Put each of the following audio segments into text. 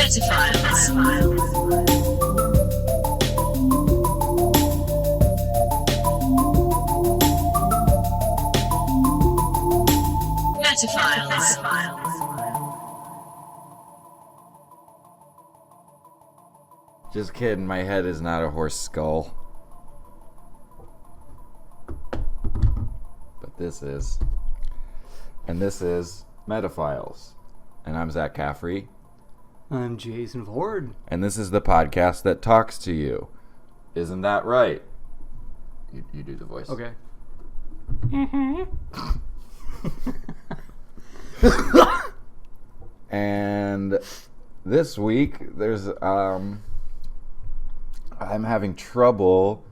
Just kidding, my head is not a horse skull. But this is. And this is Metaphiles. And I'm Zach Caffrey. I'm Jason Ford. And this is the podcast that talks to you. Isn't that right? You do the voice. Okay. And this week, there's I'm having trouble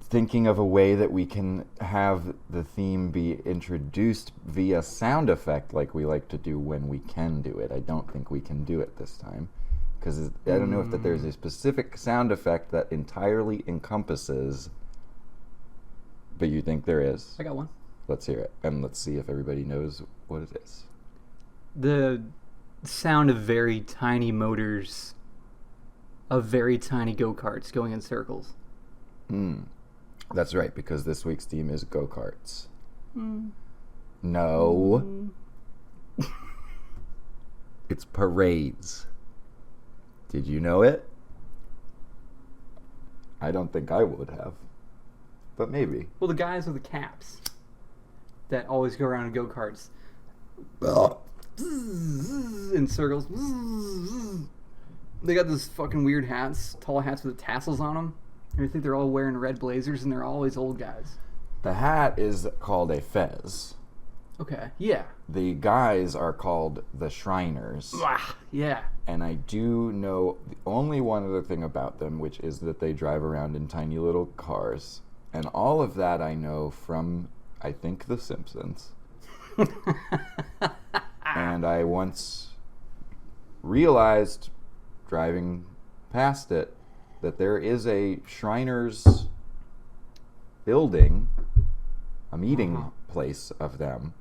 thinking of a way that we can have the theme be introduced via sound effect like we like to do when we can do it. I don't think we can do it this time because I don't know if there's a specific sound effect that entirely encompasses, but you think there is. I got one. Let's hear it, and let's see if everybody knows what it is. The sound of very tiny motors of very tiny go-karts going in circles. That's right, because this week's theme is go-karts. No. It's parades. Did you know it? I don't think I would have. But maybe. Well, the guys with the caps that always go around in go-karts. In circles. They got those fucking weird hats, tall hats with the tassels on them. I think they're all wearing red blazers, and they're always old guys. The hat is called a fez. Okay, yeah. The guys are called the Shriners. Yeah. And I do know only one other thing about them, which is that they drive around in tiny little cars. And all of that I know from, I think, The Simpsons. And I once realized, driving past it, that there is a Shriners building, a meeting place of them,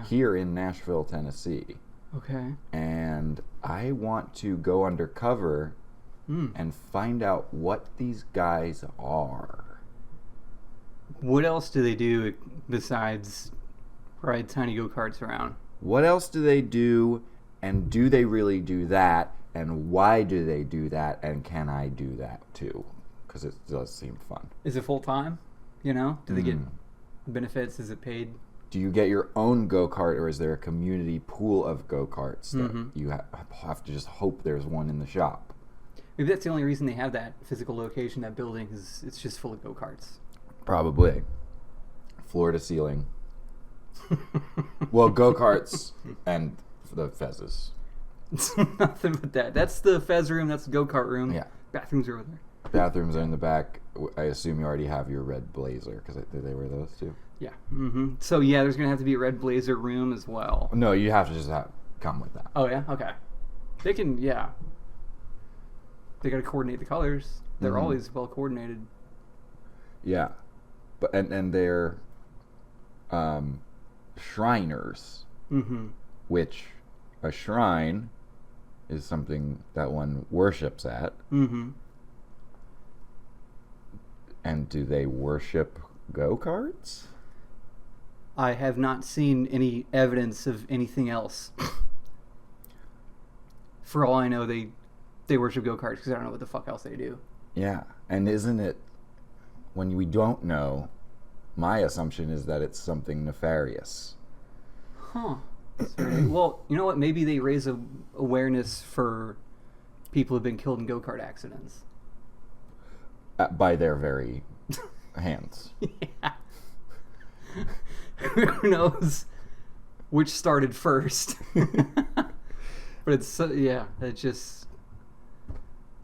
here in Nashville, Tennessee. Okay. And I want to go undercover and find out what these guys are. What else do they do besides ride tiny go-karts around? What else do they do, and do they really do that? And why do they do that? And can I do that too? Because it does seem fun. Is it full time? You know? Do they get benefits? Is it paid? Do you get your own go-kart, or is there a community pool of go-karts that you have to just hope there's one in the shop? Maybe that's the only reason they have that physical location, that building, is it's just full of go-karts. Probably. Floor to ceiling. Well, go-karts and the fezzes. It's nothing but that. That's the fez room. That's the go-kart room. Yeah. Bathrooms are over there. Bathrooms are in the back. I assume you already have your red blazer, because did they wear those too? Yeah. So, yeah, there's going to have to be a red blazer room as well. No, you have to just come with that. Oh, yeah? Okay. They can, yeah. They got to coordinate the colors. They're always well coordinated. Yeah. But and they're Shriners, which a shrine is something that one worships at. And do they worship go-karts? I have not seen any evidence of anything else. For all I know, they worship go-karts because I don't know what the fuck else they do. Yeah, and isn't it, when we don't know, my assumption is that it's something nefarious. Huh. Well, you know what? Maybe they raise awareness for people who've been killed in go-kart accidents. By their very hands. Yeah. Who knows which started first? But it's, it's just...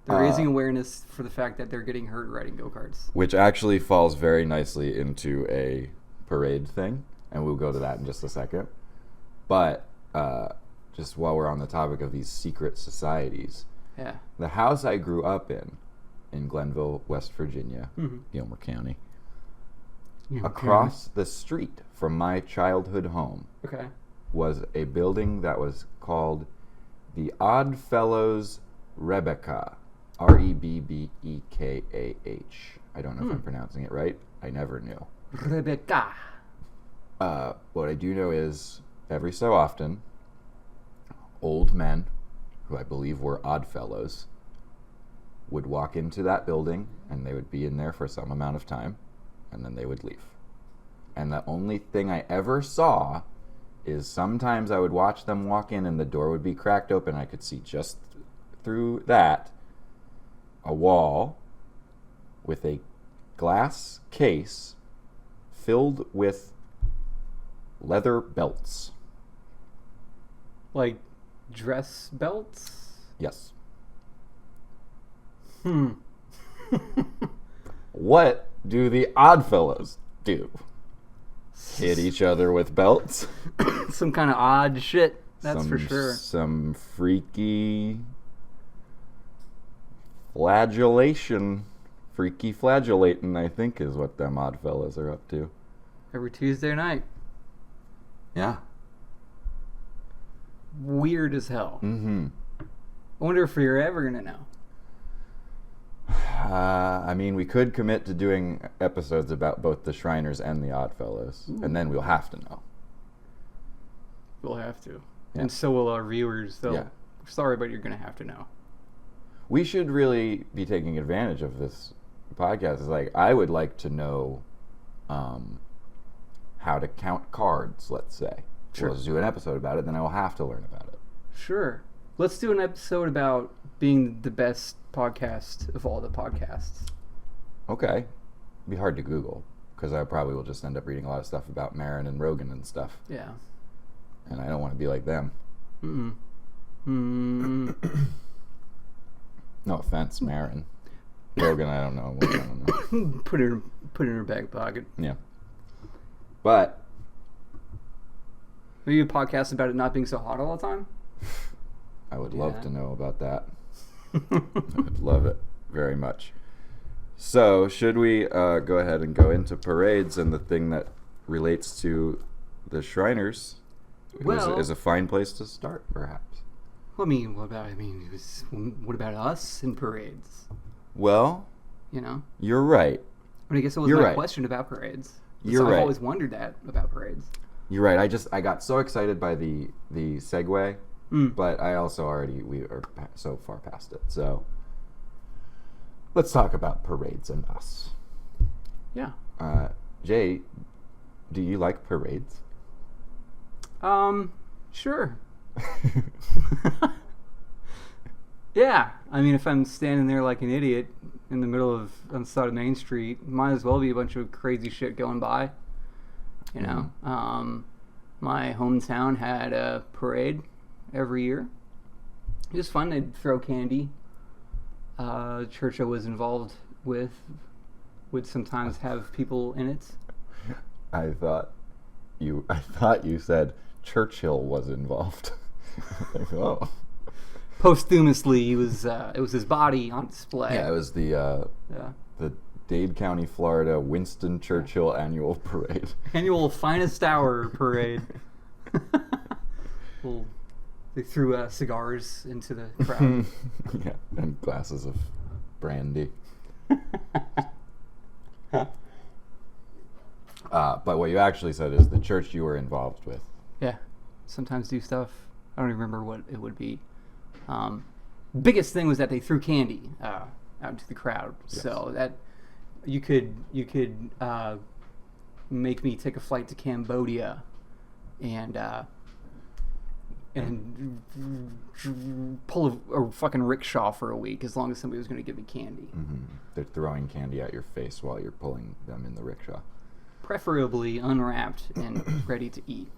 They're raising awareness for the fact that they're getting hurt riding go-karts. Which actually falls very nicely into a parade thing, and we'll go to that in just a second. But just while we're on the topic of these secret societies, the house I grew up in Glenville, West Virginia, Gilmer County, across the street from my childhood home, was a building that was called The Oddfellows Rebecca. Rebbekah. I don't know if I'm pronouncing it right. I never knew. Rebecca. What I do know is every so often, old men, who I believe were Oddfellows, would walk into that building and they would be in there for some amount of time and then they would leave. And the only thing I ever saw is sometimes I would watch them walk in and the door would be cracked open. I could see just through that a wall with a glass case filled with leather belts. Like dress belts? Yes. What What do the Oddfellows do? Hit each other with belts? Some kind of odd shit, that's for sure. Some freaky flagellation. Freaky flagellatin, I think, is what them Oddfellows are up to. Every Tuesday night. Yeah. Weird as hell. Mm-hmm. I wonder if you're ever going to know. I mean, we could commit to doing episodes about both the Shriners and the Oddfellows, and then we'll have to know. We'll have to. Yeah. And so will our viewers. Yeah. Sorry, but you're going to have to know. We should really be taking advantage of this podcast. It's like, I would like to know how to count cards, let's say. Sure. We'll just do an episode about it, then I will have to learn about it. Sure. Let's do an episode about being the best podcast of all the podcasts. Okay. It'd be hard to Google, because I probably will just end up reading a lot of stuff about Marin and Rogan and stuff. Yeah. And I don't want to be like them. No offense, Marin. Rogan, I don't know. Put it in her back pocket. Yeah. But Maybe a podcast about it not being so hot all the time? I would love to know about that. I would love it very much. So, should we go ahead and go into parades, and the thing that relates to the Shriners is a fine place to start, perhaps? What about us in parades? Well, You know? you're right. I guess it was my question about parades. You're right. I've always wondered that about parades. You're right. I got so excited by the segue, but I also we are so far past it. So let's talk about parades and us. Yeah. Jay, do you like parades? Sure. Yeah. I mean, if I'm standing there like an idiot in the middle of on the side of Main Street, might as well be a bunch of crazy shit going by. You know, my hometown had a parade every year. It was fun. They'd throw candy. Church I was involved with would sometimes have people in it. I thought you said Churchill was involved. Like, oh. Posthumously, it was his body on display. Yeah, it was the Dade County, Florida Winston Churchill Annual Parade. Annual Finest Hour Parade. Well, they threw cigars into the crowd. Yeah, and glasses of brandy. But what you actually said is the church you were involved with. Yeah, sometimes do stuff. I don't even remember what it would be. Biggest thing was that they threw candy out into the crowd, Yes. so that you could make me take a flight to Cambodia and pull a fucking rickshaw for a week as long as somebody was going to give me candy. Mm-hmm. They're throwing candy at your face while you're pulling them in the rickshaw. Preferably unwrapped and ready to eat.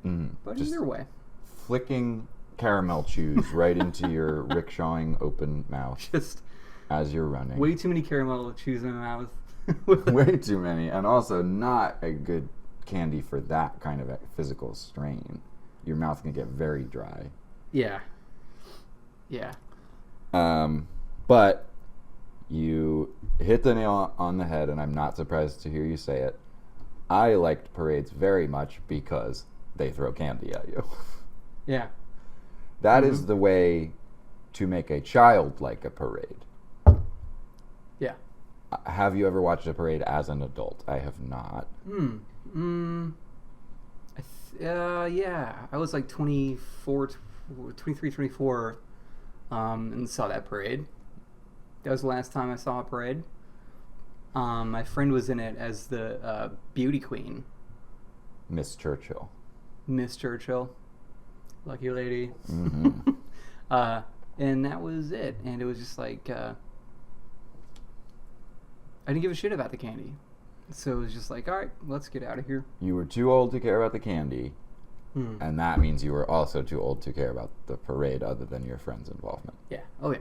Mm-hmm. But Just either way. flicking caramel chews right into your rickshawing open mouth Just as you're running. way too many caramel chews in my mouth. Way too many, and also not a good candy for that kind of physical strain. Your mouth can get very dry. Yeah. Yeah. But you hit the nail on the head, and I'm not surprised to hear you say it. I liked parades very much because they throw candy at you. Yeah. That is the way to make a child like a parade. Yeah. Have you ever watched a parade as an adult? I have not. Yeah. I was like 23, 24, and saw that parade. That was the last time I saw a parade. My friend was in it as the beauty queen. Miss Churchill. Miss Churchill. Lucky lady. Mm-hmm. And that was it. And it was just like, I didn't give a shit about the candy. So it was just like, all right, let's get out of here. You were too old to care about the candy, and that means you were also too old to care about the parade other than your friend's involvement. Yeah. Oh, yeah.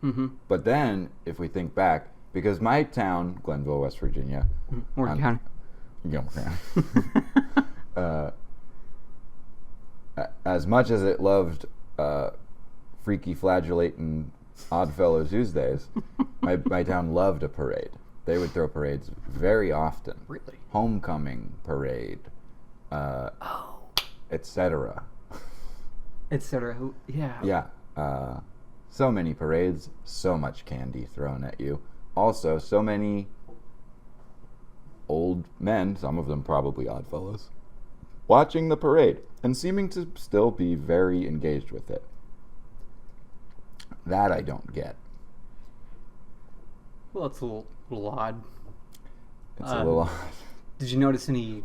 Mm-hmm. But then, if we think back, because my town, Glenville, West Virginia... Morgan County. Gilmer County. As much as it loved freaky flagellatin Oddfellows Tuesdays, my town loved a parade. They would throw parades very often. Really? Homecoming parade, etc. Etc. Yeah. Yeah. So many parades, so much candy thrown at you. Also, so many old men, some of them probably Oddfellows, watching the parade and seeming to still be very engaged with it. That I don't get. Well, it's a little odd. It's a little odd. Did you notice any...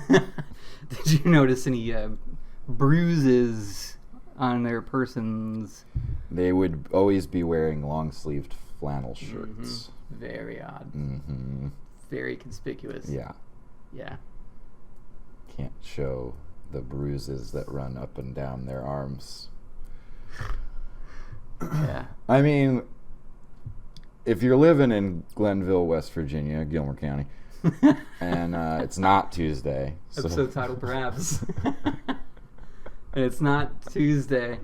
Did you notice any bruises on their persons? They would always be wearing long-sleeved flannel shirts. Mm-hmm. Very odd. Mm-hmm. Very conspicuous. Yeah. Yeah. Can't show the bruises that run up and down their arms. Yeah. I mean, if you're living in Glenville, West Virginia, Gilmer County, and it's not Tuesday. Episode title, perhaps. And it's not Tuesday.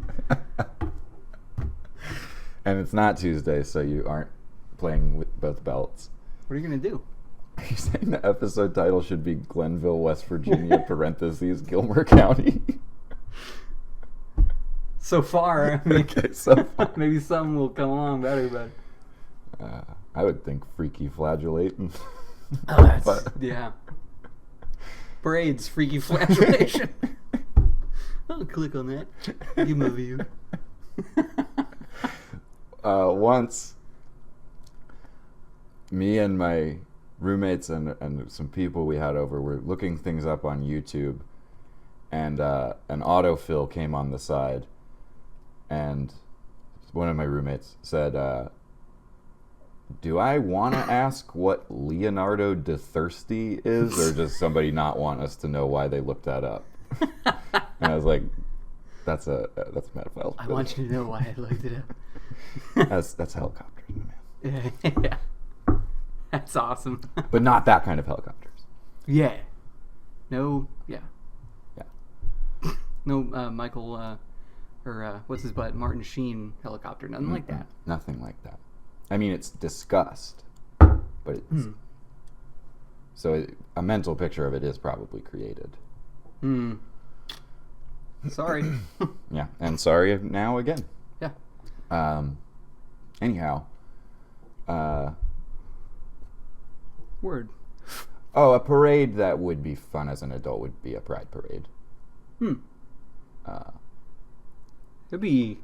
And it's not Tuesday, so you aren't playing with both belts. What are you going to do? Are you saying the episode title should be Glenville, West Virginia, parentheses, Gilmer County? So far, I mean, Okay, so far. maybe some will come along better, but... I would think freaky flagellatin. Oh, that's... But- yeah. Parade's freaky flagellation. I'll click on that. Give him a view. Once, me and my roommates and some people we had over were looking things up on YouTube, and an autofill came on the side, and one of my roommates said, do I want to ask what Leonardo da Thirsty is, or does somebody not want us to know why they looked that up? And I was like, that's a metaphor. I want you to know why I looked it up. That's helicopters, my man. Yeah. That's awesome. But not that kind of helicopters. Yeah. No, yeah. Yeah. No Michael, or what's his butt, Martin Sheen helicopter. Nothing like that. Nothing like that. I mean, it's discussed, but it's... So a mental picture of it is probably created. Sorry. Yeah, and sorry now again. Yeah. Anyhow. Word. Oh, a parade that would be fun as an adult would be a pride parade. It'd be...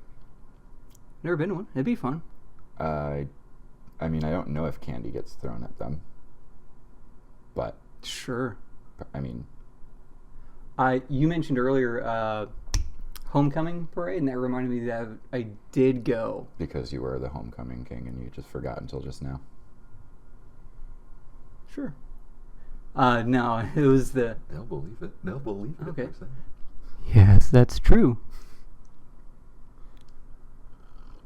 Never been to one. It'd be fun. I mean, I don't know if candy gets thrown at them, but Sure. I mean, You mentioned earlier homecoming parade, and that reminded me that I did go. because you were the homecoming king and you just forgot until just now. Sure. No, it was the... They'll believe it. They'll believe it. Okay. Yes, that's true.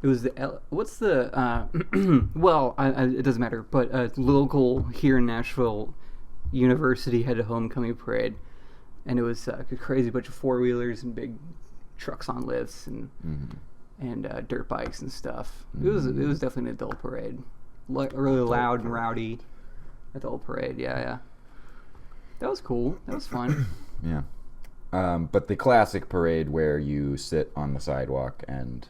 It was the... What's the... well, it doesn't matter, but local here in Nashville University had a homecoming parade, and it was a crazy bunch of four-wheelers and big trucks on lifts and dirt bikes and stuff. It was definitely an adult parade. Really loud and rowdy adult parade. Yeah. That was cool. That was fun. Yeah. But the classic parade where you sit on the sidewalk and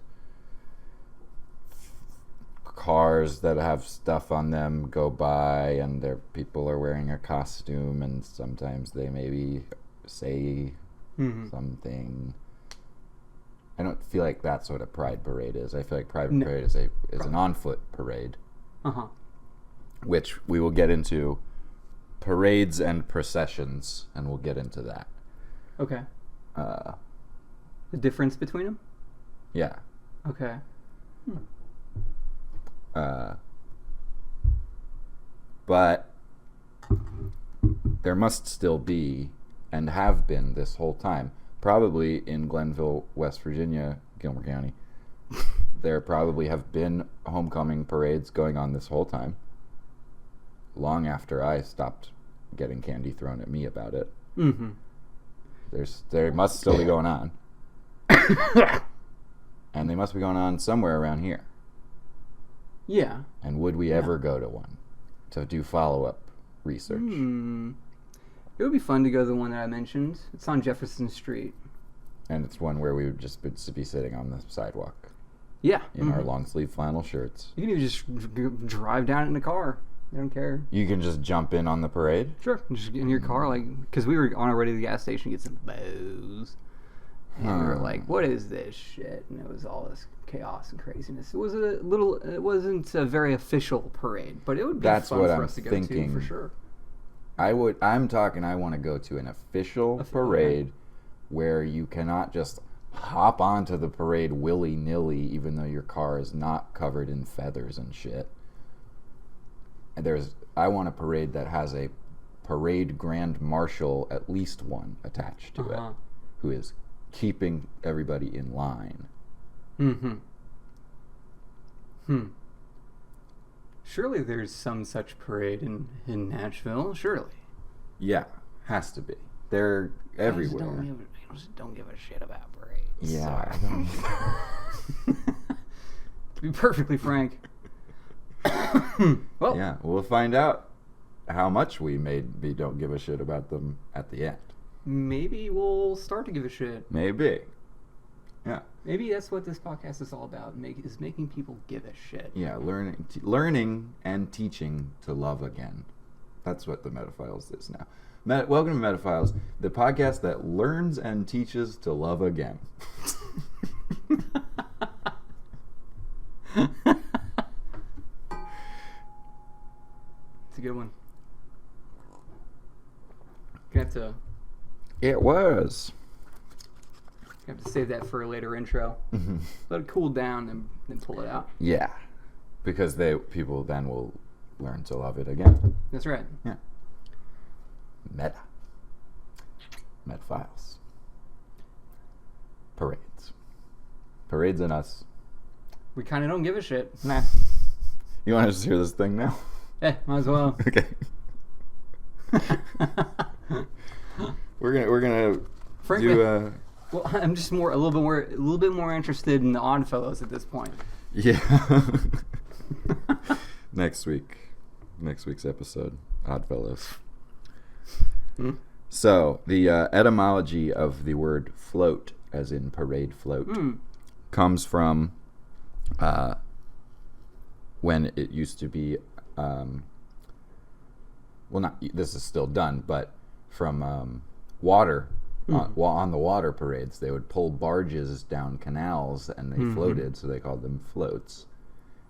cars that have stuff on them go by, and their people are wearing a costume, and sometimes they maybe say something. I don't feel like that's what a pride parade is. I feel like pride parade is an on-foot parade, which we will get into parades and processions, and we'll get into that. Okay. The difference between them? Yeah. Okay. But there must still be, and have been this whole time, probably in Glenville, West Virginia, Gilmer County, there probably have been homecoming parades going on this whole time, long after I stopped getting candy thrown at me about it. Mm-hmm. There must still be going on. And they must be going on somewhere around here. Yeah. And would we ever go to one to do follow-up research? It would be fun to go to the one that I mentioned. It's on Jefferson Street. And it's one where we would just be sitting on the sidewalk. Yeah. In our long-sleeve flannel shirts. You can even just drive down in a car. They don't care. You can just jump in on the parade? Sure. Just get in your car, because we were on our way to the gas station to get some booze. And we were like, what is this shit? And it was all this chaos and craziness. It wasn't a very official parade, but it would be fun for us to go to, for sure. I want to go to an official parade where you cannot just hop onto the parade willy-nilly, even though your car is not covered in feathers and shit. I want a parade that has a parade grand marshal, at least one, attached to it, who is keeping everybody in line. Surely there's some such parade in Nashville. Surely. Yeah, has to be. They're everywhere. I just don't give a shit about parades. Yeah. To be perfectly frank. Well, yeah, we'll find out how much we maybe don't give a shit about them at the end. Maybe we'll start to give a shit. Maybe. Yeah. Maybe that's what this podcast is all about, is making people give a shit. Yeah, learning and teaching to love again. That's what the Metaphiles is now. Welcome to Metaphiles, the podcast that learns and teaches to love again. It's a good one. Gonna have to. It was. Have to save that for a later intro. Let it cool down and then pull it out. Yeah, because people then will learn to love it again. That's right. Yeah. Metaphiles. Parades and us. We kind of don't give a shit. Nah. You want to just hear this thing now? Yeah, might as well. Okay. We're gonna Frankly, do. Well, I'm just a little bit more interested in the Oddfellows at this point. Yeah. Next week's episode, Oddfellows. So the etymology of the word float, as in parade float, comes from when it used to be. This is still done, but from water. On the water parades, they would pull barges down canals, and they floated, so they called them floats.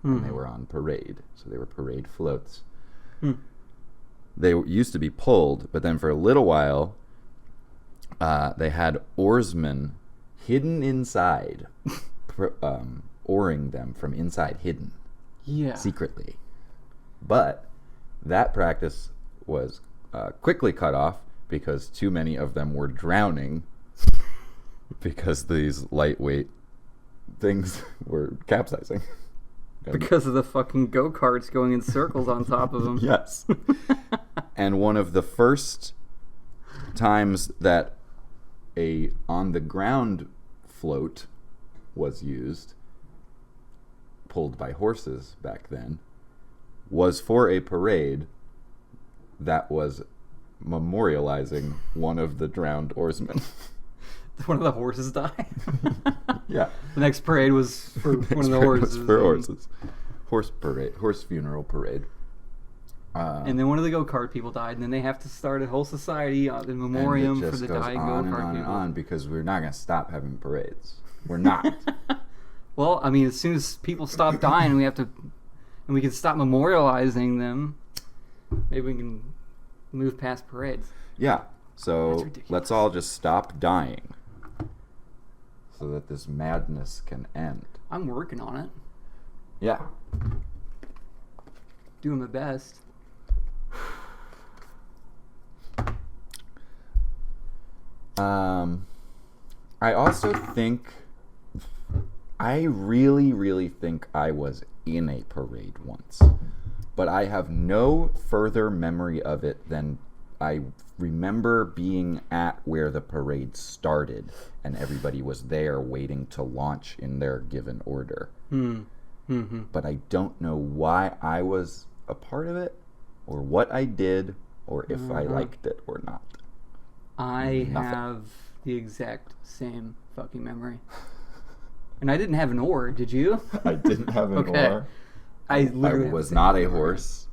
And they were on parade, so they were parade floats. They used to be pulled, but then for a little while, they had oarsmen hidden inside, oaring them from inside, hidden, secretly. But that practice was quickly cut off because too many of them were drowning because these lightweight things were capsizing. Because of the fucking go-karts going in circles on top of them. Yes. And one of the first times that a on-the-ground float was used, pulled by horses back then, was for a parade that was memorializing one of the drowned oarsmen. one of the horses die. Yeah. The next parade was for one of the horses. For horses. Horse parade. Horse funeral parade. And then one of the go-kart people died, and then they have to start a whole society in memoriam for the dying go-kart people. On because we're not going to stop having parades. We're not. Well, I mean, as soon as people stop dying, we can stop memorializing them. Maybe we can move past parades. Yeah. So let's all just stop dying so that this madness can end. I'm working on it. Yeah. Doing my best. I also think, I really, really think I was in a parade once, but I have no further memory of it than I remember being at where the parade started and everybody was there waiting to launch in their given order. Mm-hmm. But I don't know why I was a part of it or what I did or if I liked it or not. I have the exact same fucking memory. And I didn't have an oar, did you? I didn't have an oar. I was not a horse.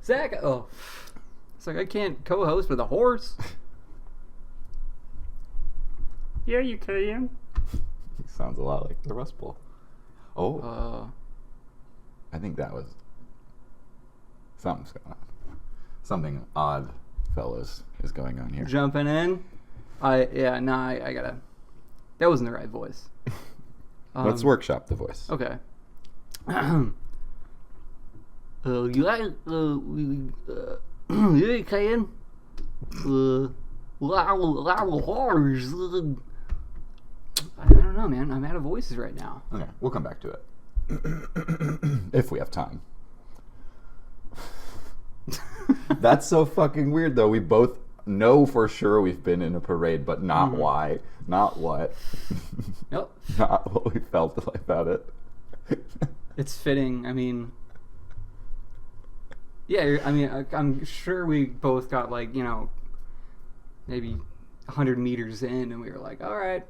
Zach, it's like I can't co-host with a horse. Yeah, you can. He sounds a lot like the Rust Bowl. Oh. I think that was something's going on. Something odd, fellows, is going on here. Jumping in. I gotta. That wasn't the right voice. Let's workshop the voice. Okay. You can. Horse. I don't know, man. I'm out of voices right now. Okay, we'll come back to it. If we have time. That's so fucking weird, though. We both know for sure we've been in a parade, but not why. Not what. Nope. Not what we felt about it. It's fitting. I mean... Yeah, I mean, I'm sure we both got, like, maybe 100 meters in, and we were like, all right.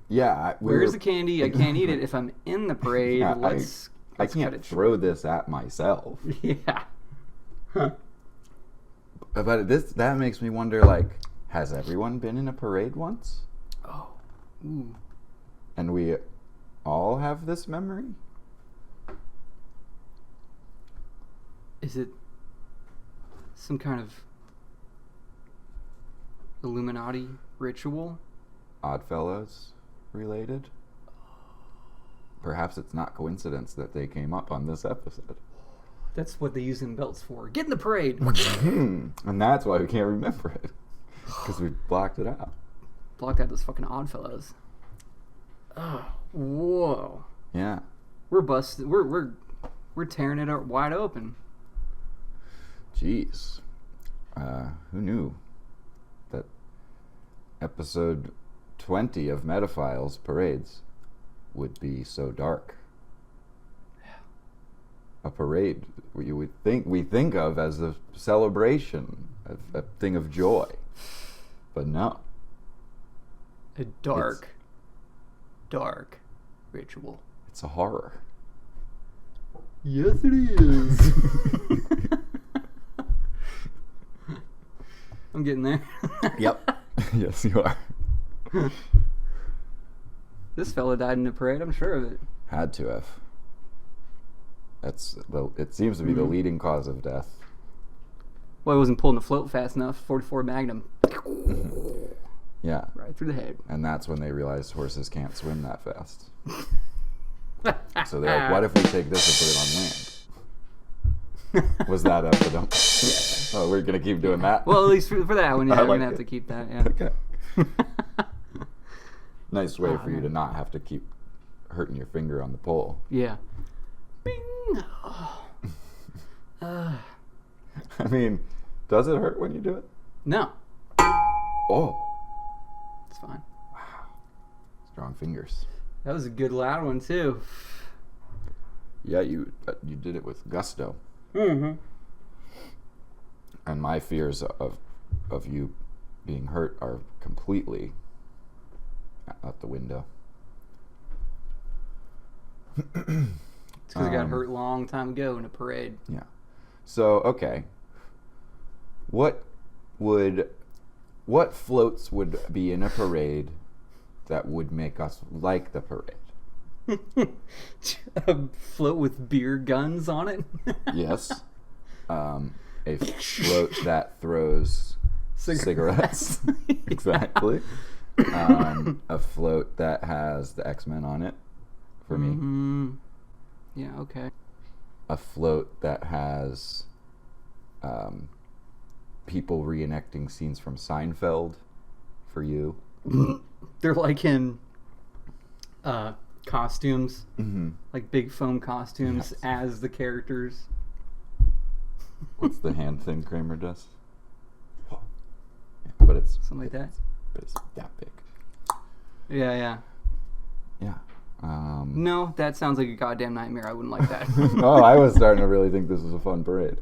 Yeah. Where's the candy? I can't eat it if I'm in the parade. Yeah, let's I can't throw this at myself. Yeah. Huh. But that makes me wonder, like, has everyone been in a parade once? Oh. Ooh. And we all have this memory? Is it some kind of Illuminati ritual? Oddfellows related? Perhaps it's not coincidence that they came up on this episode. That's what they use them belts for. Get in the parade! And that's why we can't remember it. Because we blocked it out. Blocked out those fucking Oddfellows. Oh, whoa. Yeah. We're busted. We're tearing it wide open. Jeez. Who knew that episode 20 of Metaphiles Parades would be so dark? Yeah. A parade we think of as a celebration, a thing of joy. But no. A dark ritual. It's a horror. Yes, it is. I'm getting there. Yep. Yes, you are. This fella died in a parade, I'm sure of it. Had to have. It seems to be the leading cause of death. Well, I wasn't pulling the float fast enough. 44 Magnum. Yeah. Right through the head. And that's when they realized horses can't swim that fast. So they're like, what if we take this and put it on land? Was that up for them? Yeah. Oh, we're going to keep doing that? Well, at least for that one, yeah, we're going to have it. to keep that, yeah. Okay. Nice way for you to not have to keep hurting your finger on the pole. Yeah. Bing! Oh. I mean, does it hurt when you do it? No. Oh. It's fine. Wow. Strong fingers. That was a good loud one, too. Yeah, you did it with gusto. Mm-hmm. And my fears of of you being hurt are completely out the window. It's because I got hurt a long time ago in a parade. Yeah. So, okay. What floats would be in a parade that would make us like the parade? A float with beer guns on it? Yes. A float that throws cigarettes. Exactly. A float that has the X-Men on it, for me. Yeah, okay. A float that has people reenacting scenes from Seinfeld, for you. They're like in costumes, Mm-hmm. like big foam costumes, Yes. as the characters. What's the hand thing Kramer does? Yeah, but it's Something like that. But it's that big. Yeah. Yeah. No, that sounds like a goddamn nightmare. I wouldn't like that. Oh, I was starting to really think this was a fun parade.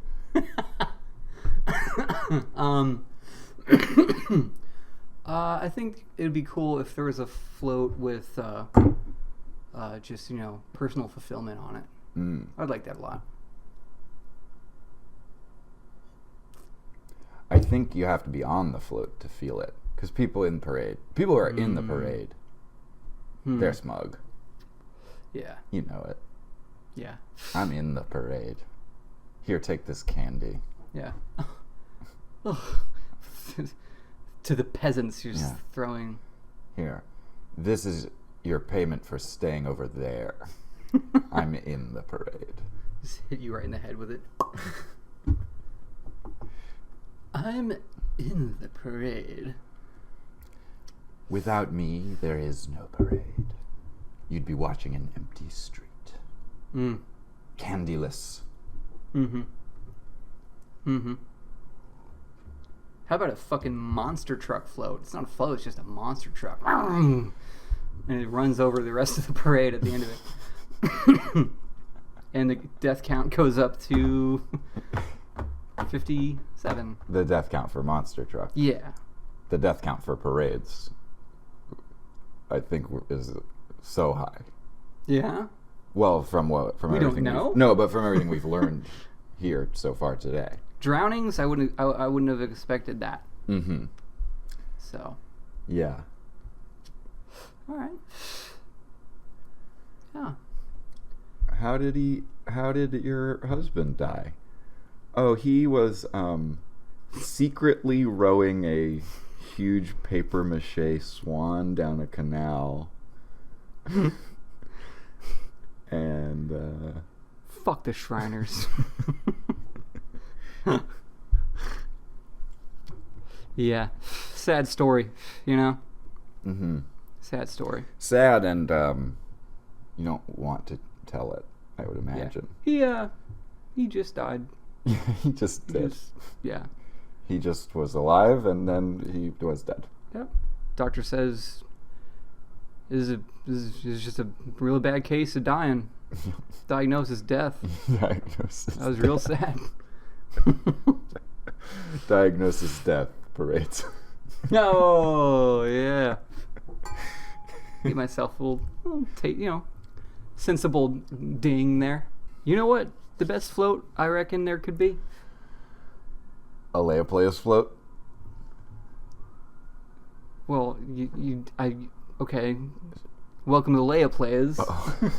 I think it would be cool if there was a float with just, personal fulfillment on it. I'd like that a lot. I think you have to be on the float to feel it. Because people who are in the parade, they're smug. Yeah. You know it. Yeah. I'm in the parade. Here, take this candy. Yeah. To the peasants, you're just throwing. Here, this is your payment for staying over there. I'm in the parade. Just hit you right in the head with it. I'm in the parade. Without me, there is no parade. You'd be watching an empty street. Candyless. How about a fucking monster truck float? It's not a float, it's just a monster truck. And it runs over the rest of the parade at the end of it. And the death count goes up to 57. The death count for monster truck. Yeah. The death count for parades, I think, is so high. Yeah? Well, from We everything don't know? No, but from everything we've learned here so far today. Drownings, I wouldn't have expected that. Mm-hmm. So. Yeah. All right. Yeah. How did your husband die? Oh, he was secretly rowing a huge papier-mâché swan down a canal. And fuck the Shriners. Yeah. Sad story, Mm-hmm. Sad story. Sad, and you don't want to tell it, I would imagine. Yeah. He just died. He just did. Yeah. He just was alive, and then he was dead. Yep. Doctor says is just a really bad case of dying. Diagnosis death. Diagnosis. That was real sad. Diagnosis death parades. Oh, yeah. Get myself a little, sensible ding there. You know what? The best float I reckon there could be? A Leia Players float. Well, okay. Welcome to Leia Plays. Uh-oh.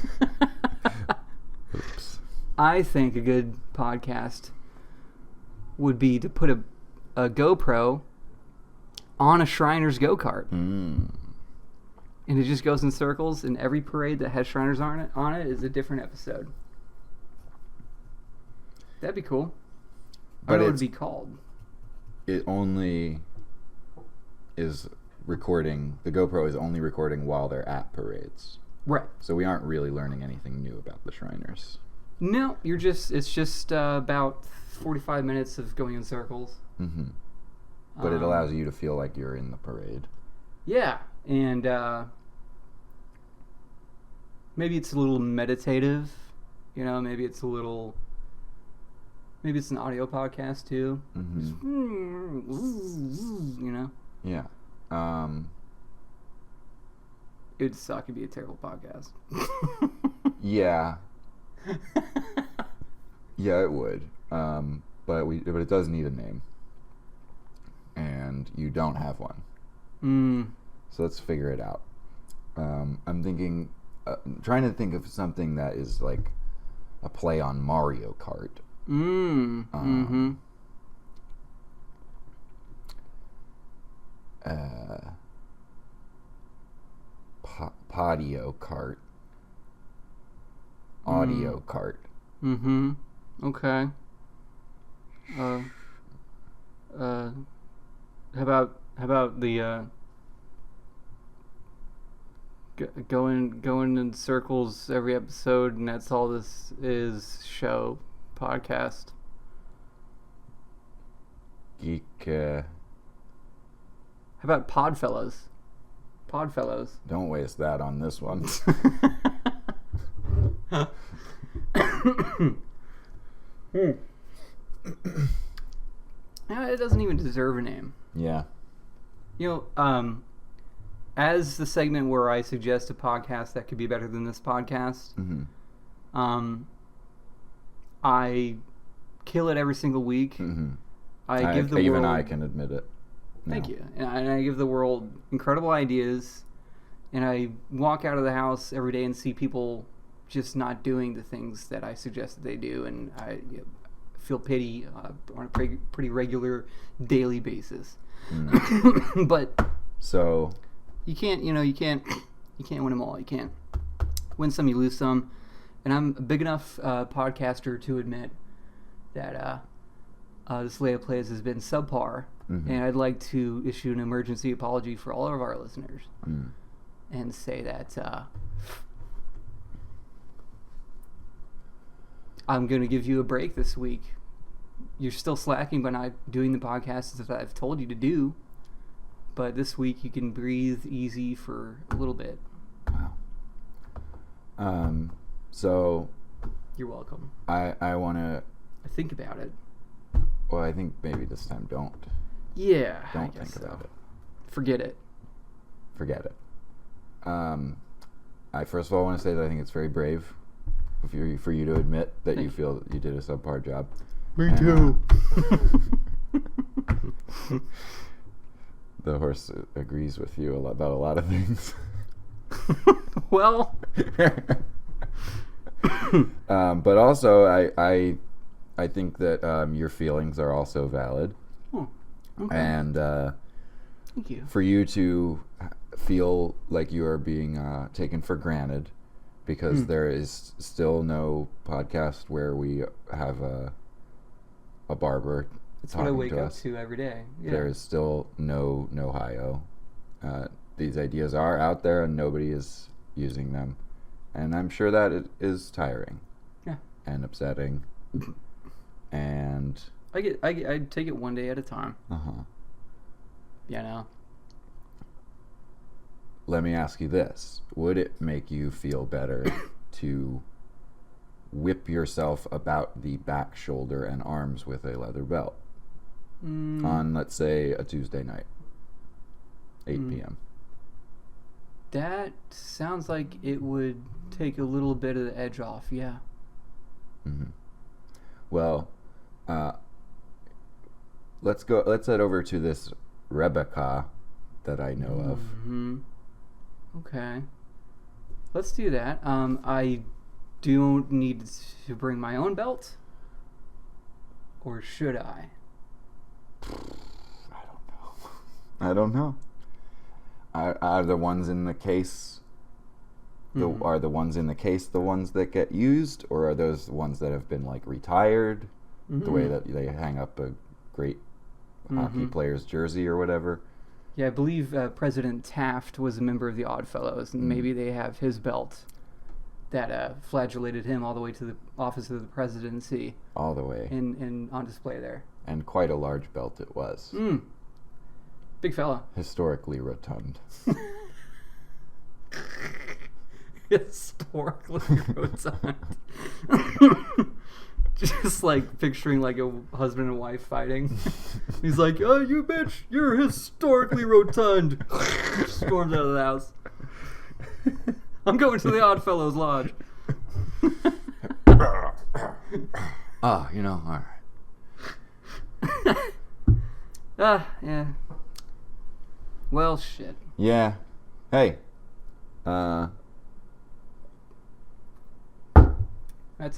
Oops. I think a good podcast would be to put a GoPro on a Shriners go-kart. And it just goes in circles, and every parade that has Shriners on it is a different episode. That'd be cool. I don't know what it'd be called. It only is recording, the GoPro is only recording while they're at parades. Right. So we aren't really learning anything new about the Shriners. No, it's just about 45 minutes of going in circles. Mm-hmm. But it allows you to feel like you're in the parade. Yeah, and maybe it's a little meditative, maybe it's a little Maybe it's an audio podcast too. Mm-hmm. You know? Yeah. It would suck. It'd be a terrible podcast. Yeah. Yeah, it would. But it does need a name. And you don't have one. So let's figure it out. I'm thinking, trying to think of something that is like a play on Mario Kart. Podio Kart. Audio Kart. Okay. How about the going in circles every episode, and that's all this is show podcast. Geek. How about Podfellows? Podfellows. Don't waste that on this one. It doesn't even deserve a name. Yeah. You know, as the segment where I suggest a podcast that could be better than this podcast, I kill it every single week. I give the even world, I can admit it. Thank you. And I give the world incredible ideas, and I walk out of the house every day and see people just not doing the things that I suggest that they do, and I feel pity on a pretty regular daily basis. But so you can't win them all. You can't win some, you lose some. And I'm a big enough podcaster to admit that this Lay of Plays has been subpar, and I'd like to issue an emergency apology for all of our listeners and say that I'm going to give you a break this week. You're still slacking by not doing the podcasts that I've told you to do, but this week you can breathe easy for a little bit. Wow. So you're welcome. I want to think about it. Well, I think maybe this time don't. Yeah. Don't think about it. Forget it. Forget it. I first of all want to say that I think it's very brave for you to admit that you feel that you did a subpar job. Me too. The horse agrees with you about a lot of things. Well. But also, I think that your feelings are also valid. Oh, okay. And thank you. For you to feel like you are being taken for granted, because there is still no podcast where we have a barber. That's what I wake up to every day. Yeah. There is still no Ohio. These ideas are out there and nobody is using them, and I'm sure that it is tiring. Yeah. And upsetting. And I take it one day at a time. You know. Let me ask you this: would it make you feel better to whip yourself about the back, shoulder, and arms with a leather belt on, let's say, a Tuesday night, 8 p.m.? That sounds like it would take a little bit of the edge off. Yeah. Well, let's head over to this Rebecca that I know of. Okay. Let's do that. I do need to bring my own belt, or should I? I don't know. Are the ones in the case are the ones in the case the ones that get used, or are those the ones that have been like retired? The way that they hang up a great hockey player's jersey or whatever. Yeah, I believe President Taft was a member of the Oddfellows, and maybe they have his belt that flagellated him all the way to the office of the presidency. All the way. And on display there. And quite a large belt it was. Big fella. Historically rotund. Historically rotund. Just like picturing like a husband and wife fighting. He's like, "Oh, you bitch, you're historically rotund." Storms out of the house. I'm going to the Oddfellows Lodge. Oh, all right. Yeah. Well, shit. Yeah. Hey. That's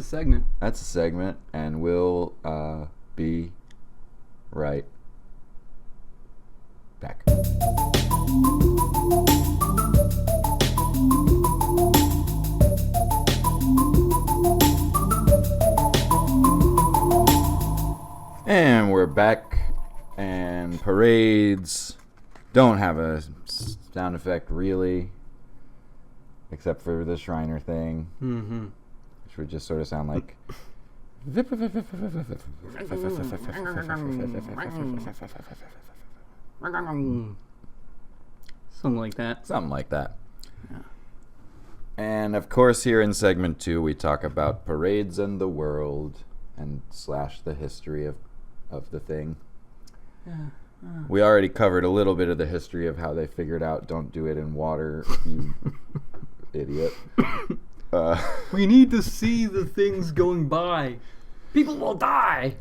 a segment. That's a segment, and we'll be right back. And we're back, and parades don't have a sound effect really, except for the Shriner thing, which would just sort of sound like. Something like that. Something like that. Yeah. And of course, here in segment 2, we talk about parades and the world, and / the history of the thing. Yeah. We already covered a little bit of the history of how they figured out don't do it in water, you idiot. We need to see the things going by. People will die,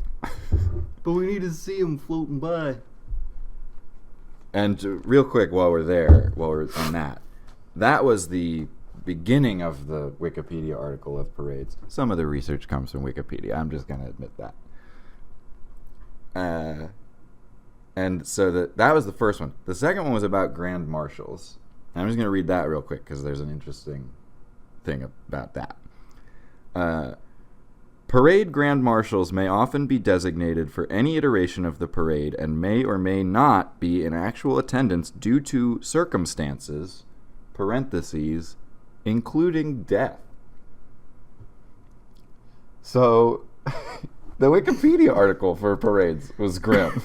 but we need to see them floating by. And real quick, while we're on that was the beginning of the Wikipedia article of parades. Some of the research comes from Wikipedia. I'm just going to admit that. And so that was the first one. The second one was about Grand Marshals. And I'm just going to read that real quick because there's an interesting thing about that. Parade Grand Marshals may often be designated for any iteration of the parade and may or may not be in actual attendance due to circumstances, parentheses, including death. So, the Wikipedia article for parades was grim.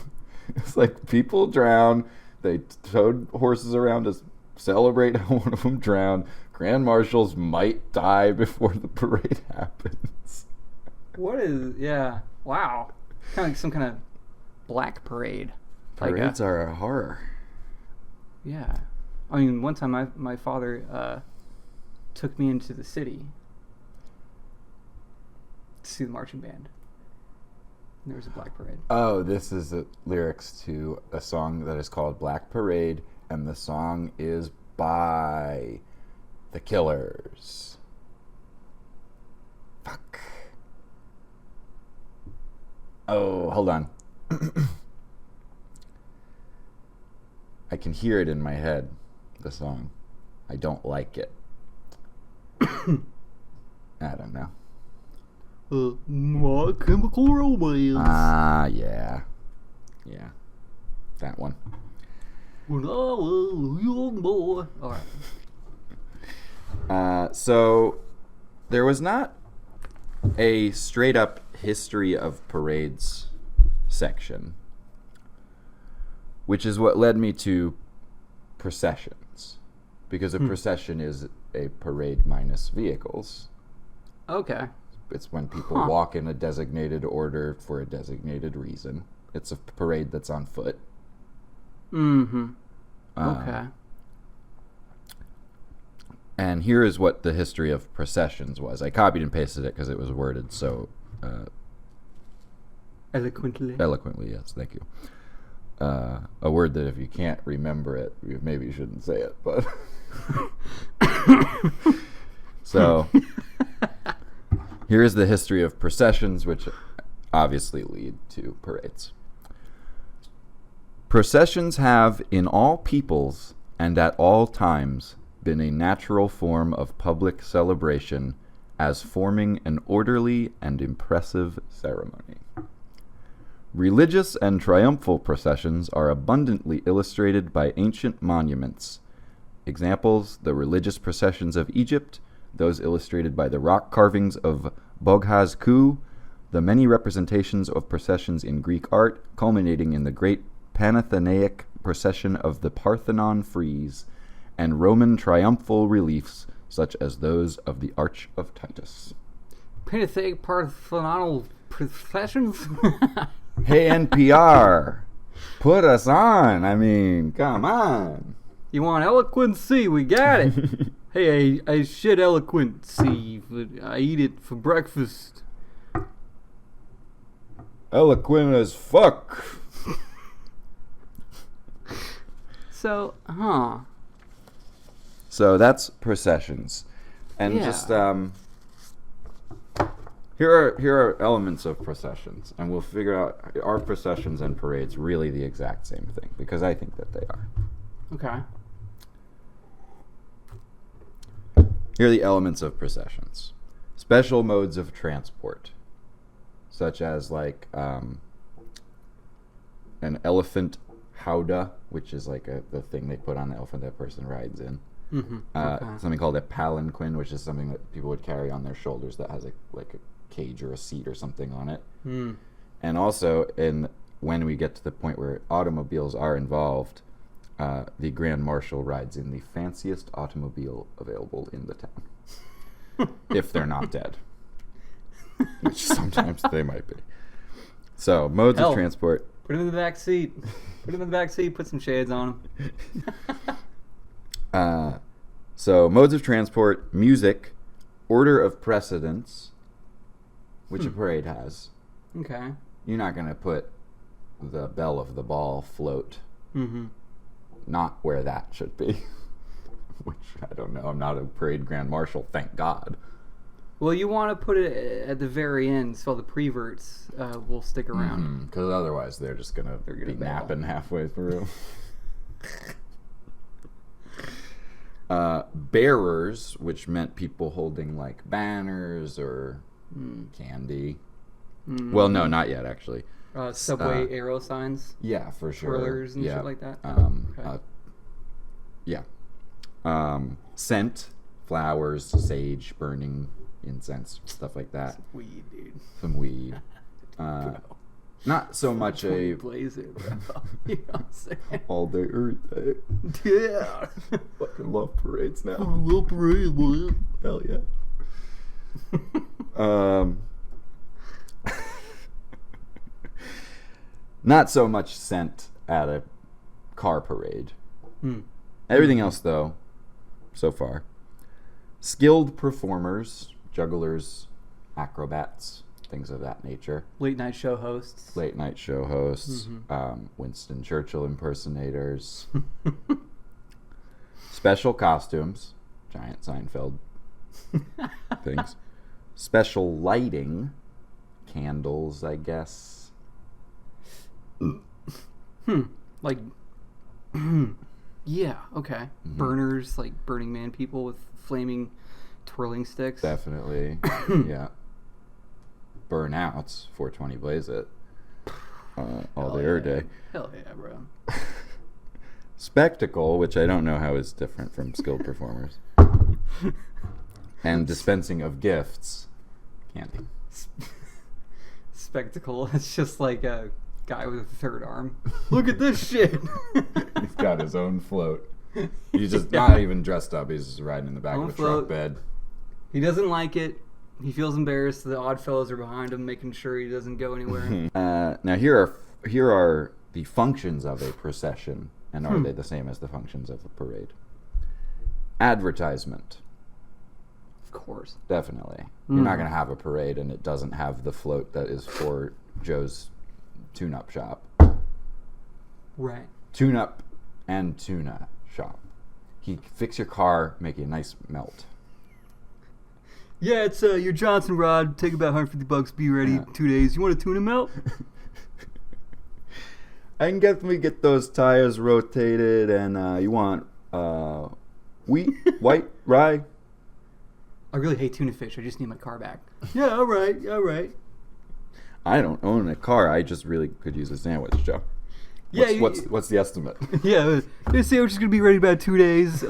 It's like people drown, they towed horses around to celebrate how one of them drowned. Grand Marshals might die before the parade happens. Wow. Kind of like some kind of black parade. Parades are a horror. Yeah. I mean, one time my father took me into the city to see the marching band. And there was a black parade. Oh, this is the lyrics to a song that is called Black Parade, and the song is by The Killers. Fuck. Oh, hold on. I can hear it in my head, the song. I don't like it. I don't know. My Chemical Romance. Yeah. Yeah. That one. When I was a young boy. Alright. So, there was not a straight-up history of parades section, which is what led me to processions, because a procession is a parade minus vehicles. Okay. It's when people walk in a designated order for a designated reason. It's a parade that's on foot. Okay. And here is what the history of processions was. I copied and pasted it because it was worded so eloquently, yes, thank you. A word that if you can't remember it, maybe you shouldn't say it, but so here is the history of processions, which obviously lead to parades. Processions have, in all peoples and at all times, been a natural form of public celebration as forming an orderly and impressive ceremony. Religious and triumphal processions are abundantly illustrated by ancient monuments. Examples: the religious processions of Egypt, those illustrated by the rock carvings of Boghaz Köi, the many representations of processions in Greek art, culminating in the great Panathenaic procession of the Parthenon frieze, and Roman triumphal reliefs such as those of the Arch of Titus. Panathenaic Parthenonal Processions? Hey, NPR, put us on. I mean, come on. You want eloquency? We got it. Hey, I shit eloquency. I eat it for breakfast. Eloquent as fuck. So, So that's Processions. And Yeah. just here are elements of Processions, and we'll figure out, are Processions and parades really the exact same thing? Because I think that they are. Okay. Here are the elements of Processions. Special modes of transport, such as like an elephant howdah, which is like the thing they put on the elephant that a person rides in. Mm-hmm. Okay. Something called a palanquin, which is something that people would carry on their shoulders that has a cage or a seat or something on it. Mm. And also, when we get to the point where automobiles are involved, the Grand Marshal rides in the fanciest automobile available in the town. If they're not dead. Which sometimes they might be. So, modes of transport. Put him in the back seat. Put him in the back seat, put some shades on him. So, modes of transport, music, order of precedence, which a parade has. Okay. You're not going to put the bell of the ball float not where that should be. Which, I don't know. I'm not a parade grand marshal, thank God. Well, you want to put it at the very end so the preverts will stick around. Because otherwise they're just going to be bail. napping halfway through. Bearers, which meant people holding like banners or candy. Well, no, not yet, actually. Subway arrow signs. Yeah, for sure. Twirlers and shit like that. Yeah. Scent, flowers, sage, burning incense, stuff like that. Some weed, dude. Some weed. Not so much a blazer, bro. You know what I'm saying? all day Earth Day. Yeah. Fucking love parades now. Little parade, boy. Hell yeah. Not so much scent at a car parade. Everything else, though, so far. Skilled performers, jugglers, acrobats, things of that nature. Late night show hosts. Late night show hosts, Winston Churchill impersonators. Special costumes, giant Seinfeld things. Special lighting, candles, I guess. Like, yeah, okay. Burners, like Burning Man people with flaming twirling sticks. Definitely, yeah. Burnouts, 420 Blaze It, all day, every day. Hell yeah, bro. Spectacle, which I don't know how is different from skilled performers. And dispensing of gifts, candy. Spectacle, it's just like a guy with a third arm. Look at this shit. He's got his own float. He's just not even dressed up. He's just riding in the back of a truck bed. He doesn't like it. He feels embarrassed. The Oddfellows are behind him, making sure he doesn't go anywhere. Now here are the functions of a procession, and are they the same as the functions of a parade? Advertisement. Of course. Definitely. You're not going to have a parade and it doesn't have the float that is for Joe's tune-up shop. Right. Tune-up and tuna shop. He fix your car, make it a nice melt. Yeah, it's your Johnson rod. Take about $150. Be ready in 2 days. You want a tuna melt? I can definitely get those tires rotated, and you want wheat, white, rye. I really hate tuna fish. I just need my car back. Yeah, all right. I don't own a car. I just really could use a sandwich, Joe. Yeah, What's the estimate? Yeah, this sandwich is gonna be ready in about 2 days.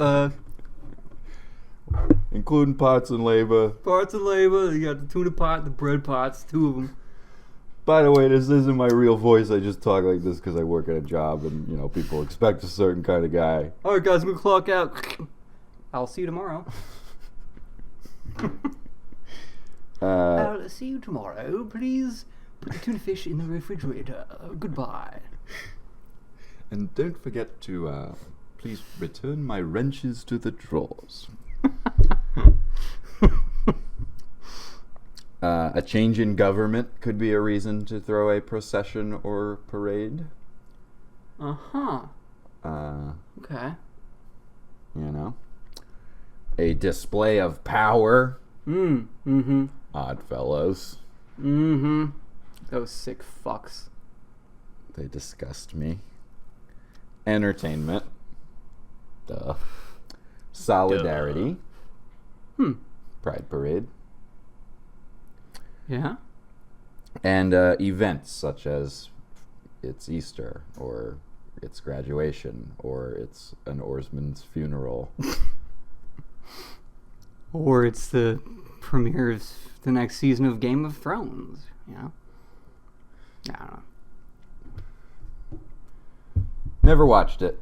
Including parts and labor. Parts and labor. You got the tuna pot, the bread pots, 2 of them. By the way, this isn't my real voice. I just talk like this because I work at a job, and people expect a certain kind of guy. All right, guys, I'm gonna clock out. I'll see you tomorrow. I'll see you tomorrow. Please put the tuna fish in the refrigerator. Goodbye. And don't forget to please return my wrenches to the drawers. A change in government could be a reason to throw a procession or parade. Uh-huh. Okay. You know? A display of power. Mm-hmm. Oddfellows. Mm-hmm. Those sick fucks. They disgust me. Entertainment. Duh. Solidarity. Pride Parade. Yeah. And events such as it's Easter, or it's graduation, or it's an oarsman's funeral. Or it's the premiere of the next season of Game of Thrones, you know? I don't know. Never watched it.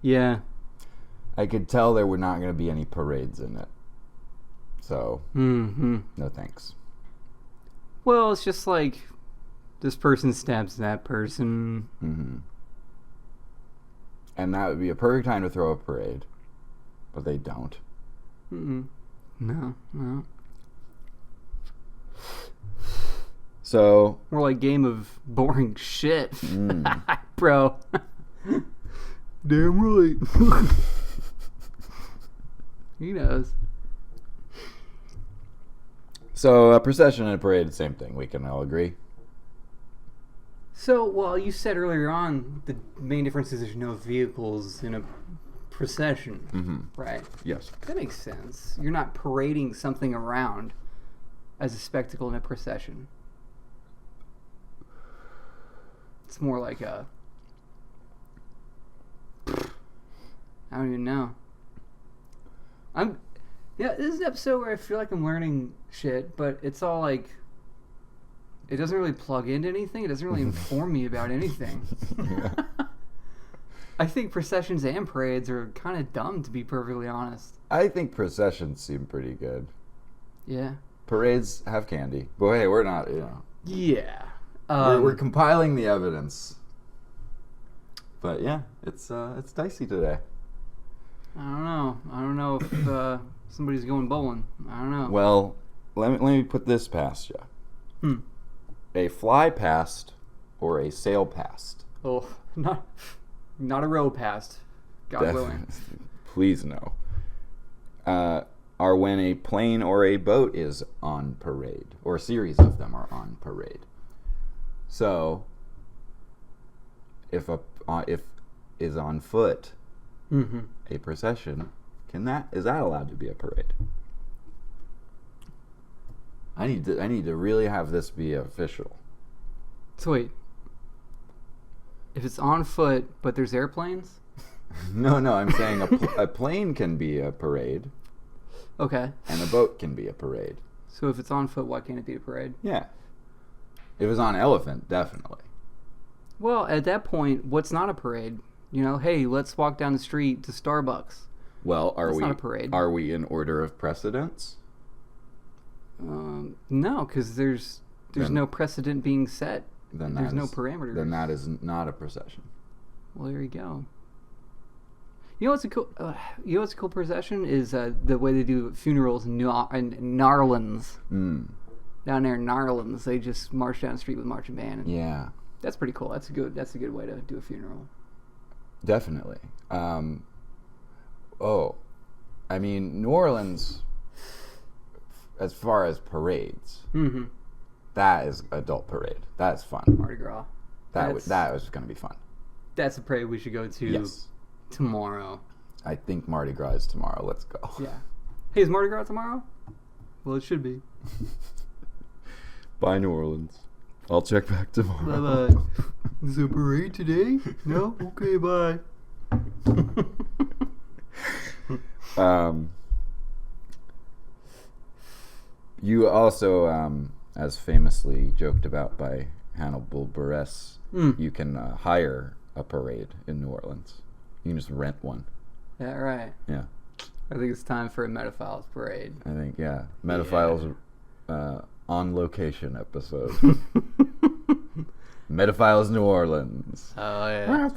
Yeah. I could tell there were not going to be any parades in it. So, no thanks. Well, it's just like this person stabs that person. Mm-hmm. And that would be a perfect time to throw a parade. But they don't. No. So... More like game of boring shit. Bro. Damn right. He knows. So, a procession and a parade, same thing. We can all agree. So, well, you said earlier on the main difference is there's no vehicles in a procession, right? Yes. That makes sense. You're not parading something around as a spectacle in a procession. It's more like a... I don't even know. Yeah, this is an episode where I feel like I'm learning shit, but it's all like... It doesn't really plug into anything. It doesn't really inform me about anything. I think processions and parades are kind of dumb, to be perfectly honest. I think processions seem pretty good. Yeah. Parades have candy. But hey, we're not, you know. Yeah. We're compiling the evidence. But yeah, it's dicey today. I don't know if somebody's going bowling. I don't know. Well, let me put this past you. A fly past or a sail past? Oh, not a row past. God willing. Please no. Are when a plane or a boat is on parade, or a series of them are on parade. So, if is on foot, a procession, is that allowed to be a parade? I need to really have this be official. So wait, if it's on foot but there's airplanes? No, I'm saying a plane can be a parade. Okay. And a boat can be a parade. So if it's on foot, why can't it be a parade? Yeah. If it's on elephant, definitely. Well, at that point, what's not a parade? You know, hey, let's walk down the street to Starbucks. Well, That's not a parade. Are we in order of precedence? No, because there's no precedent being set. Then there's no parameters. Then that is not a procession. Well, there you go. You know what's a cool procession is the way they do funerals in New Orleans. Down there in New Orleans, they just march down the street with marching band. And yeah, that's pretty cool. That's a good way to do a funeral. Definitely. I mean, New Orleans, as far as parades, that is adult parade. That's fun. Mardi Gras. That was going to be fun. That's a parade we should go to tomorrow. I think Mardi Gras is tomorrow. Let's go. Yeah. Hey, is Mardi Gras tomorrow? Well, it should be. Bye, New Orleans. I'll check back tomorrow. Bye-bye. Is there a parade today? No? Okay, bye. You also, as famously joked about by Hannibal Buress, you can hire a parade in New Orleans. You can just rent one. Yeah, right. Yeah. I think it's time for a Metaphiles parade. I think, yeah. Metaphiles on location episode. Metaphiles New Orleans. Oh, yeah.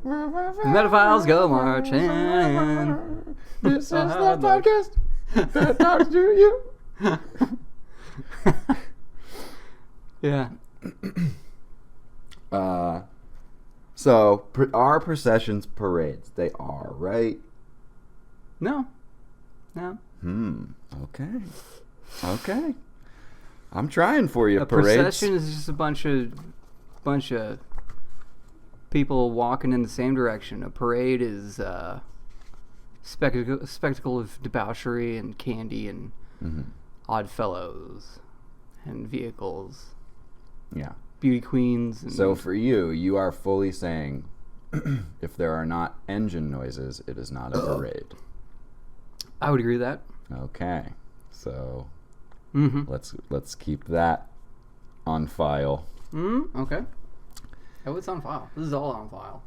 Metaphiles go marching. This is the podcast that talks to you. Yeah. So, are processions parades? They are, right? No. Okay. I'm trying for you, A parades. procession is just a bunch of people walking in the same direction. A parade is a spectacle of debauchery and candy and oddfellows and vehicles. Yeah. Beauty queens. And So for you are fully saying if there are not engine noises, it is not a parade. I would agree with that. Okay. So Mm-hmm. let's keep that on file. Okay. Oh, it's on file. This is all on file.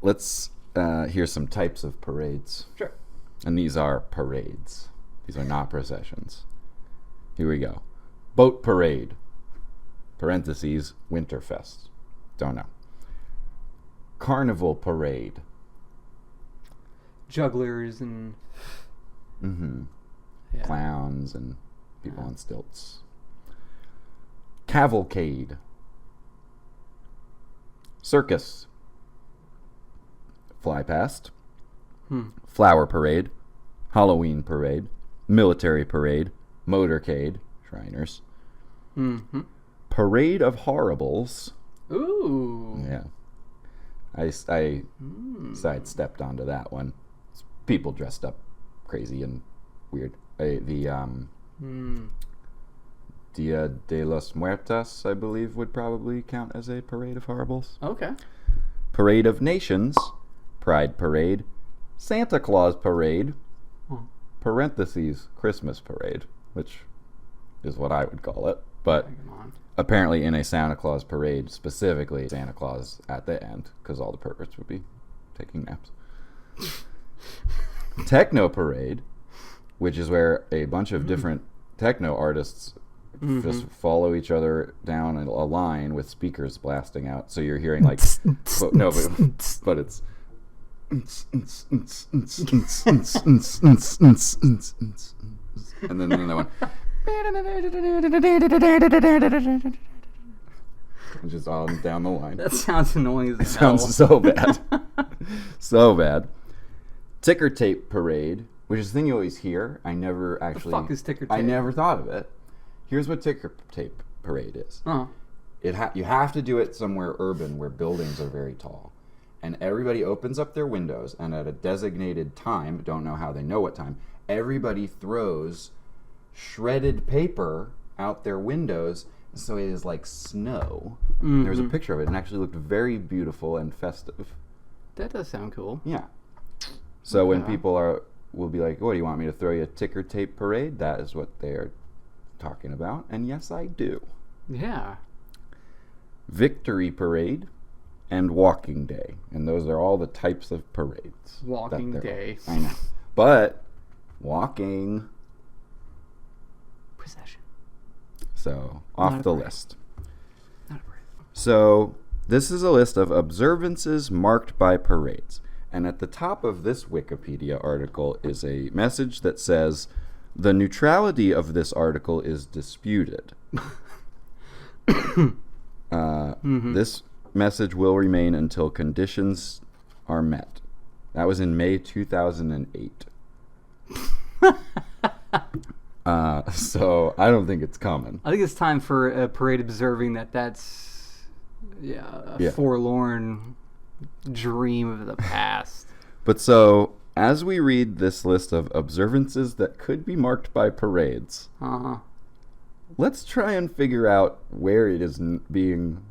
Let's hear some types of parades. Sure. And these are parades. These are not processions. Here we go. Boat parade. Parentheses, Winterfest. Don't know. Carnival parade. Jugglers and yeah. Clowns and people on stilts. Cavalcade. Circus. Fly past. Flower parade. Halloween parade. Military parade. Motorcade. Shriners. Parade of Horribles. Ooh. Yeah. I sidestepped onto that one. It's people dressed up crazy and weird. Dia de los Muertos, I believe, would probably count as a parade of horribles. Okay. Parade of Nations, Pride Parade, Santa Claus Parade, parentheses, Christmas Parade, which is what I would call it. But Come on. apparently in a Santa Claus parade, specifically Santa Claus at the end, because all the perverts would be taking naps. Techno Parade, which is where a bunch of different techno artists just follow each other down a line with speakers blasting out. So you're hearing like, but it's. And then another one. Just on down the line. That sounds annoying as It hell. sounds so bad. So bad. Ticker tape parade, which is the thing you always hear. I never actually. The fuck is ticker tape? I never thought of it. Here's what ticker tape parade is. You have to do it somewhere urban where buildings are very tall. And everybody opens up their windows, and at a designated time, don't know how they know what time, everybody throws shredded paper out their windows, so it is like snow. There's a picture of it, and it actually looked very beautiful and festive. That does sound cool. Yeah. So when people will be like, "What, do you want me to throw you a ticker tape parade?" That is what they are talking about, and yes, I do. Yeah. Victory Parade and Walking Day, and those are all the types of parades. Walking that there Day. are. I know, but walking. Procession. So Not off a the parade. list. Not a parade. So this is a list of observances marked by parades. And at the top of this Wikipedia article is a message that says, "The neutrality of this article is disputed." This message will remain until conditions are met. That was in May 2008. So I don't think it's coming. I think it's time for a parade observing that's a forlorn dream of the past. But so, as we read this list of observances that could be marked by parades, let's try and figure out where it is being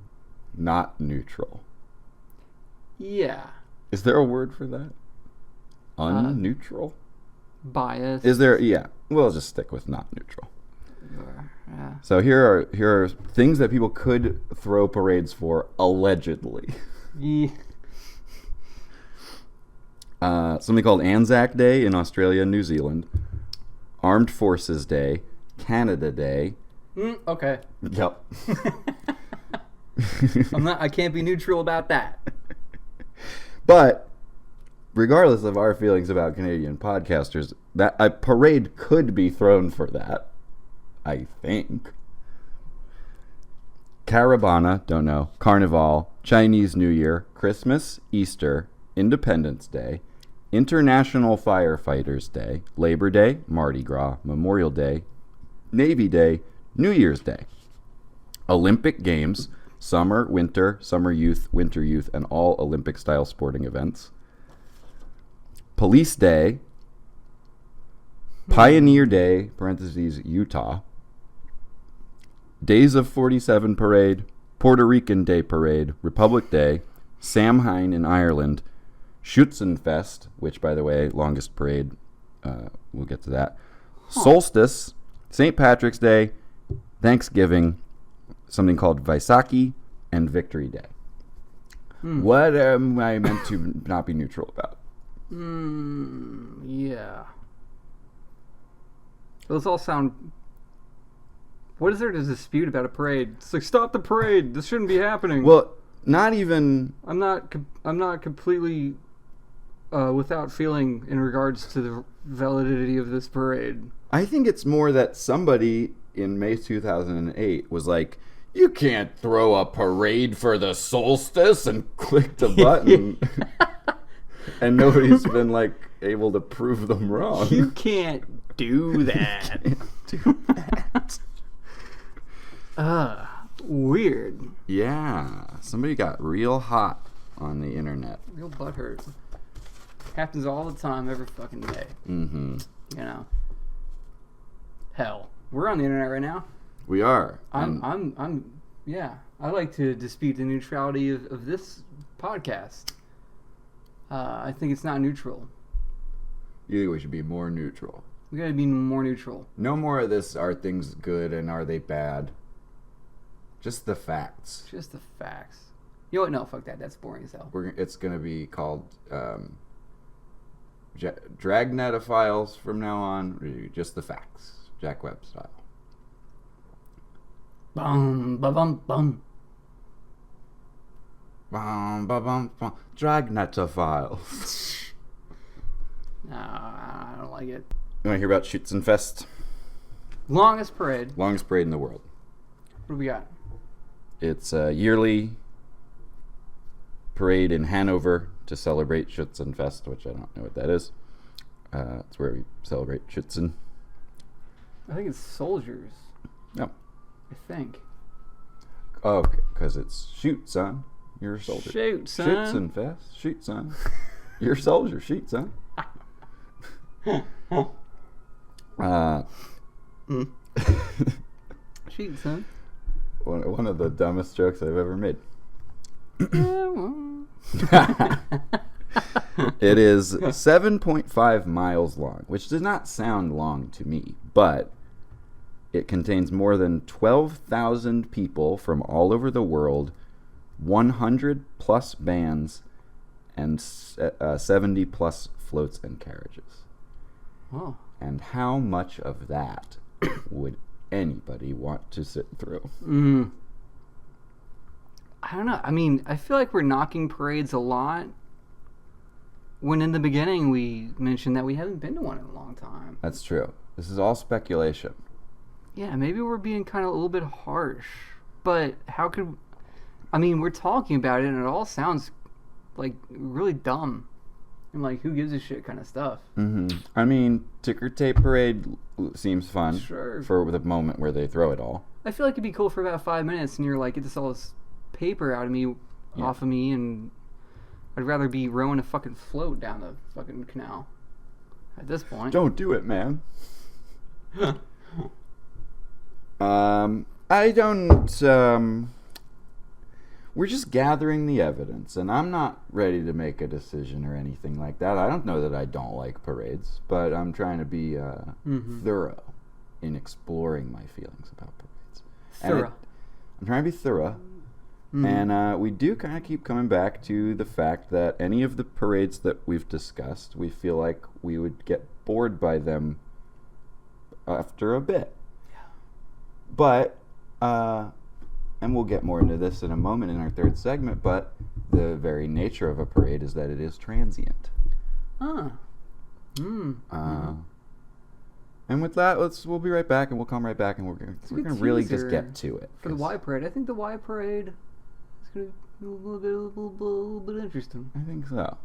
not neutral. Yeah. Is there a word for that? Unneutral? Bias. Is there? Yeah. We'll just stick with not neutral. Yeah. So here are things that people could throw parades for, allegedly. Yeah. Something called Anzac Day in Australia and New Zealand. Armed Forces Day. Canada Day. Okay. Yep. I can't be neutral about that. But regardless of our feelings about Canadian podcasters, that a parade could be thrown for that, I think. Caravana, don't know. Carnival, Chinese New Year, Christmas, Easter, Independence Day, International Firefighters Day, Labor Day, Mardi Gras, Memorial Day, Navy Day, New Year's Day, Olympic Games, summer, winter, summer youth, winter youth, and all Olympic-style sporting events, Police Day, Pioneer Day, parentheses, Utah, Days of 47 Parade, Puerto Rican Day Parade, Republic Day, Samhain in Ireland, Schützenfest, which, by the way, longest parade, we'll get to that, Solstice, St. Patrick's Day, Thanksgiving, something called Vaisakhi, and Victory Day. What am I meant to not be neutral about? Yeah. Those all sound... What is there to dispute about a parade? It's like, stop the parade. This shouldn't be happening. Well, not even... I'm not completely without feeling in regards to the validity of this parade. I think it's more that somebody in May 2008 was like, you can't throw a parade for the solstice, and clicked a button. And nobody's been like able to prove them wrong. You can't do that. Do that. Weird. Yeah, somebody got real hot on the internet. Real butthurt. Happens all the time, every fucking day. Mm-hmm. You know. Hell, we're on the internet right now. We are. Yeah. I like to dispute the neutrality of this podcast. I think it's not neutral. You think we should be more neutral? We gotta be more neutral. No more of this, are things good and are they bad? Just the facts. Just the facts. You know what? No, fuck that. That's boring as hell. It's going to be called Dragnetophiles from now on. Just the facts. Jack Webb style. Bum, ba bum, bum. Bum, ba, bum, bum. Dragnetophiles. No, I don't like it. You want to hear about Schützenfest? Longest parade. Longest parade in the world. What do we got? It's a yearly parade in Hanover to celebrate Schützenfest, which I don't know what that is. It's where we celebrate Schützen. I think it's soldiers. No. I think. Oh, because it's shoot, son. You're a soldier. Shoot, son. Schützenfest. Shoot, son. You're a soldier. Shoot, son. Shoot, son. One of the dumbest jokes I've ever made. It is 7.5 miles long, which does not sound long to me, but it contains more than 12,000 people from all over the world, 100 plus bands, and 70 plus floats and carriages. Oh. And how much of that would anybody want to sit through? I don't know. I mean, I feel like we're knocking parades a lot when in the beginning we mentioned that we haven't been to one in a long time. That's true. This is all speculation. Yeah, maybe we're being kind of a little bit harsh. But how could... I mean, we're talking about it and it all sounds like really dumb. And like, who gives a shit kind of stuff. Mm-hmm. I mean, ticker tape parade seems fun. Sure. For the moment where they throw it all. I feel like it'd be cool for about 5 minutes and you're like, get this all this paper out of me, off of me, and I'd rather be rowing a fucking float down the fucking canal at this point. Don't do it, man. I don't, we're just gathering the evidence, and I'm not ready to make a decision or anything like that. I don't know that I don't like parades, but I'm trying to be thorough in exploring my feelings about parades. Thorough. I'm trying to be thorough, And we do kind of keep coming back to the fact that any of the parades that we've discussed, we feel like we would get bored by them after a bit. Yeah. But, and we'll get more into this in a moment in our third segment, but the very nature of a parade is that it is transient. And with that, we'll be right back, and we'll come right back, and we're gonna really just get to it. For the Y Parade, I think the Y Parade is gonna be a little bit interesting. I think so.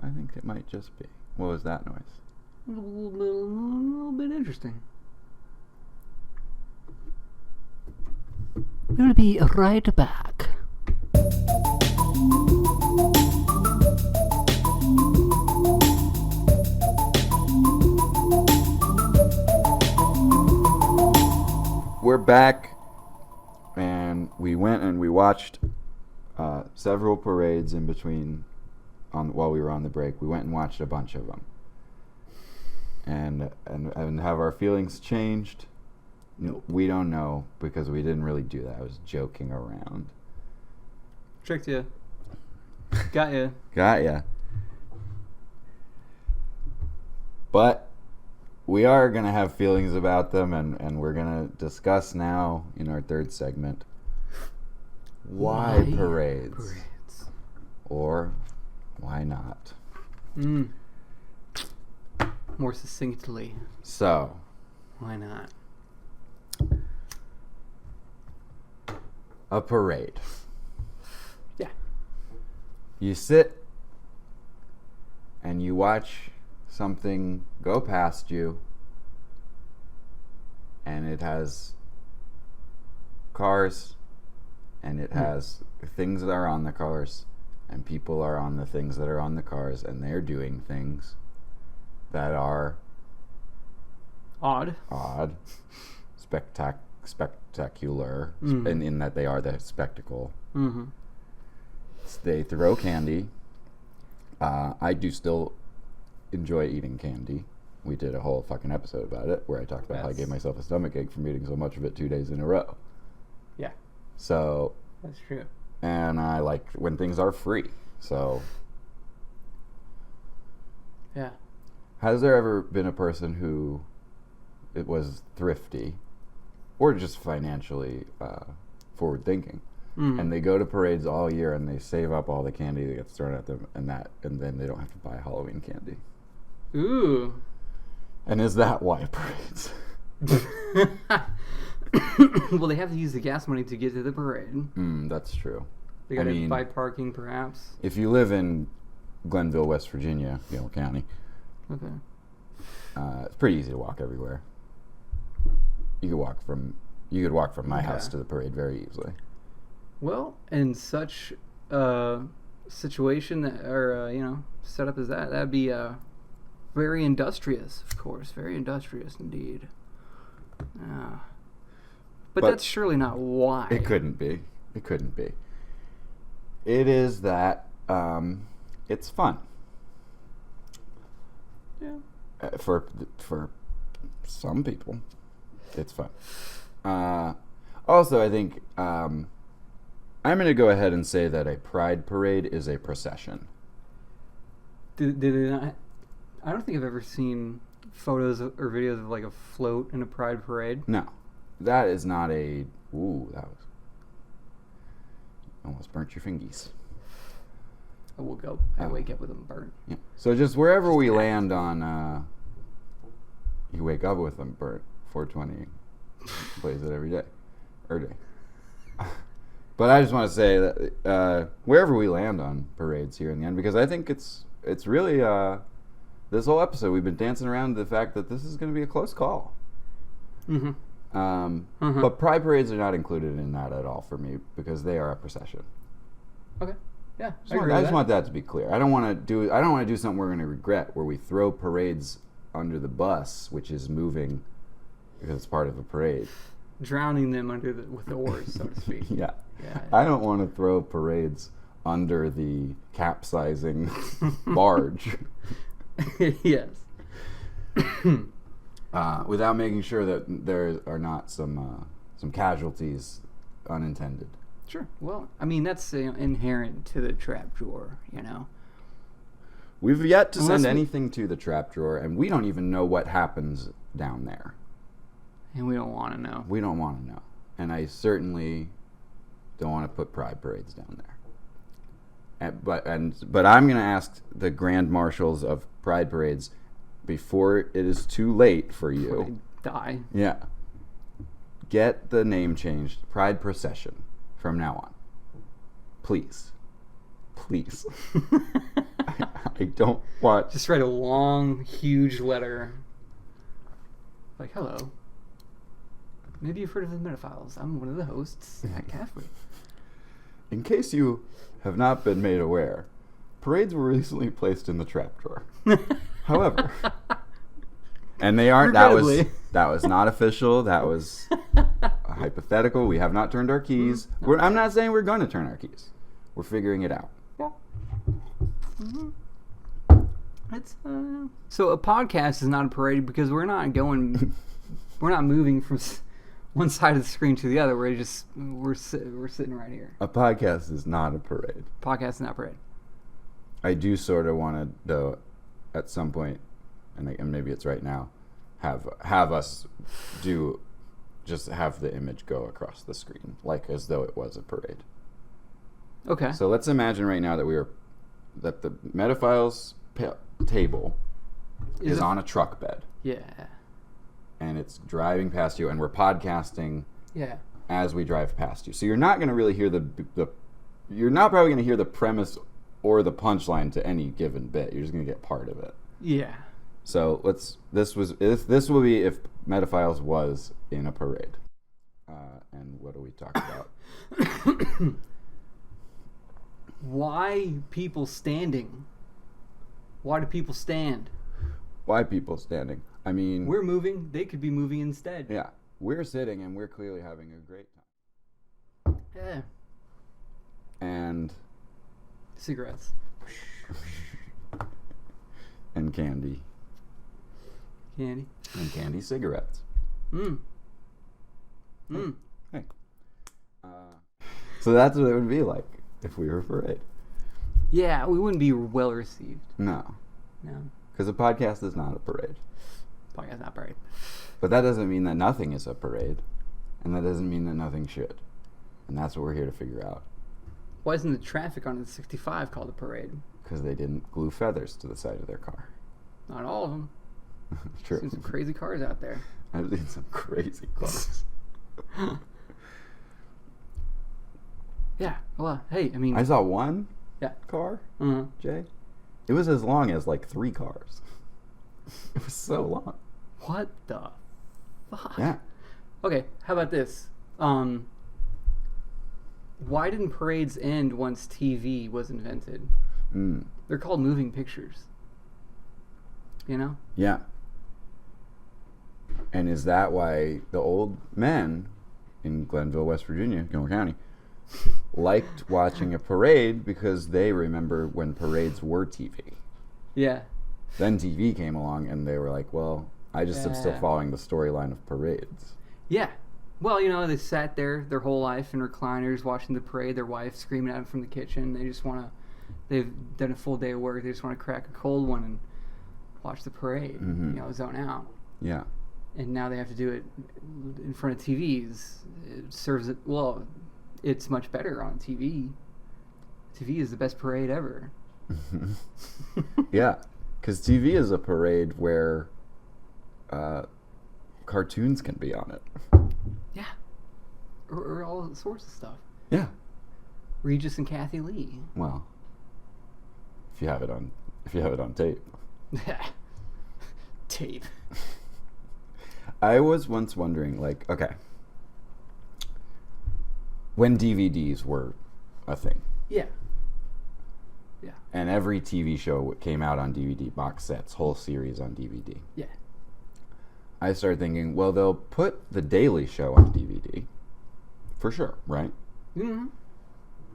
I think it might just be. What was that noise? A little bit interesting. We'll be right back. We're back, and we went and we watched several parades in between. While we were on the break, we went and watched a bunch of them, and have our feelings changed? Nope. We don't know, because we didn't really do that. I was joking around. Tricked you. Got you. Got ya. But we are going to have feelings about them, and we're going to discuss now in our third segment why parades. Or why not? More succinctly. So, why not? A parade. Yeah. You sit and you watch something go past you, and it has cars, and it has things that are on the cars, and people are on the things that are on the cars, and they're doing things that are odd, spectacular, in that they are the spectacle. They throw candy. I do still enjoy eating candy. We did a whole fucking episode about it where I talked about how I gave myself a stomachache from eating so much of it 2 days in a row. Yeah. So. That's true. And I like when things are free. So. Yeah. Has there ever been a person who it was thrifty or just financially forward thinking, and they go to parades all year and they save up all the candy that gets thrown at them, and then they don't have to buy Halloween candy? Ooh. And is that why parades? Well, they have to use the gas money to get to the parade. That's true. They gotta buy parking, perhaps. If you live in Glenville, West Virginia, Yale County, okay, it's pretty easy to walk everywhere. You could walk from my house to the parade very easily. Well, in such a situation or setup as that'd be very industrious, of course, very industrious indeed. But that's surely not why. It couldn't be. It is that it's fun. Yeah. For some people, it's fun. Also, I think I'm going to go ahead and say that a pride parade is a procession. Did they not? I don't think I've ever seen photos or videos of like a float in a pride parade. No, that is not a. Ooh, that was almost burnt your fingies. I wake up with them burnt. Yeah. So just wherever we land on, you wake up with them burnt. 420 plays it every day. But I just want to say that wherever we land on parades here in the end, because I think it's really this whole episode we've been dancing around the fact that this is going to be a close call. But pride parades are not included in that at all for me because they are a procession. Okay. Yeah. I just want that to be clear. I don't want to do something we're going to regret where we throw parades under the bus, which is moving because it's part of a parade. Drowning them with the oars, so to speak. Yeah. I don't want to throw parades under the capsizing barge. Yes. Without making sure that there are not some casualties unintended. Sure. Well, I mean, that's inherent to the trap drawer, you know. We've yet to Unless send we- anything to the trap drawer, and we don't even know what happens down there. And we don't want to know. We don't want to know. And I certainly don't want to put pride parades down there. But I'm going to ask the grand marshals of pride parades before it is too late for Before they you. die. Yeah. Get the name changed. Pride Procession from now on. Please. Please. I don't want... Just write a long, huge letter. Like, hello. Maybe you've heard of the Metaphiles. I'm one of the hosts at Catholic. In case you have not been made aware, parades were recently placed in the trap drawer. However, and they aren't. That was not official. That was a hypothetical. We have not turned our keys. I'm not saying we're going to turn our keys. We're figuring it out. Yeah. Mm-hmm. It's so a podcast is not a parade because we're not moving from one side of the screen to the other. We're sitting right here. A podcast is not a parade. Podcast is not a parade. I do sort of want to, though, at some point, and maybe it's right now, have us just have the image go across the screen, like as though it was a parade. Okay. So let's imagine right now that the Metaphiles table is on a truck bed. Yeah. And it's driving past you, and we're podcasting Yeah. as we drive past you. So you're not going to really hear you're not probably going to hear the premise or the punchline to any given bit. You're just going to get part of it. Yeah. So this will be if Metaphiles was in a parade. And what do we talk about? Why people standing? Why do people stand? Why people standing? I mean, We're moving. They could be moving instead. yeah, we're sitting and we're clearly having a great time. Yeah. And Cigarettes. and candy Candy. and candy cigarettes. Mm. Hey. Mm. Hey. So that's what it would be like if we were a parade. Yeah, we wouldn't be well received. No, No. because a podcast is not a parade. Podcast not parade. But that doesn't mean that nothing is a parade, and that doesn't mean that nothing should. And that's what we're here to figure out. Why isn't the traffic on the 65 called a parade? Because they didn't glue feathers to the side of their car. Not all of them. True. Seen some crazy cars out there. I've seen some crazy cars. Yeah. Well, hey, I mean. I saw one Yeah. car, Uh-huh. Jay. It was as long as like 3 cars. It was so long. What the fuck? Yeah. Okay, how about this? Why didn't parades end once TV was invented? Mm. They're called moving pictures. You know? Yeah. And is that why the old men in Glenville, West Virginia, Gilmore County, liked watching a parade because they remember when parades were TV? Yeah. Then TV came along and they were like, well, I just am still Yeah. following the storyline of parades. Yeah. Well, you know, they sat there their whole life in recliners watching the parade, their wife screaming at them from the kitchen. They just want to, they've done a full day of work. They just want to crack a cold one and watch the parade, Mhm. you know, zone out. Yeah. And now they have to do it in front of TVs. It serves it, well, it's much better on TV. TV is the best parade ever. Yeah. Because TV is a parade where cartoons can be on it. Yeah. Or all sorts of stuff. Yeah. Regis and Kathy Lee. Well, if you have it on tape. Tape. I was once wondering, like, okay, when DVDs were a thing, Yeah. Yeah. and every TV show came out on DVD, box sets, whole series on DVD, Yeah. I started thinking, well, they'll put The Daily Show on DVD, for sure, right? Mm-hmm.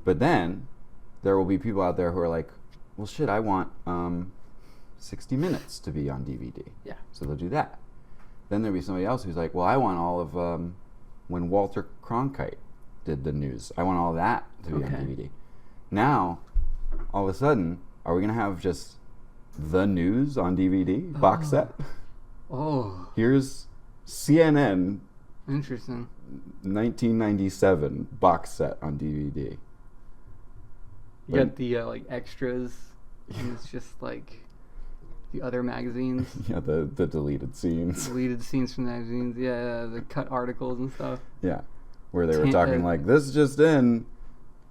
But then there will be people out there who are like, well, shit, I want 60 Minutes to be on DVD. Yeah. So they'll do that. Then there'll be somebody else who's like, well, I want all of when Walter Cronkite did the news. I want all that to be on Okay. DVD. Now, all of a sudden, are we going to have just the news on DVD box set? Oh, Here's CNN interesting. 1997 box set on DVD. You got the like extras, and it's just like the other magazines, Yeah, the deleted scenes. deleted scenes from the magazines. Yeah, the cut articles and stuff. Yeah, where they were Tan- talking like, this just in,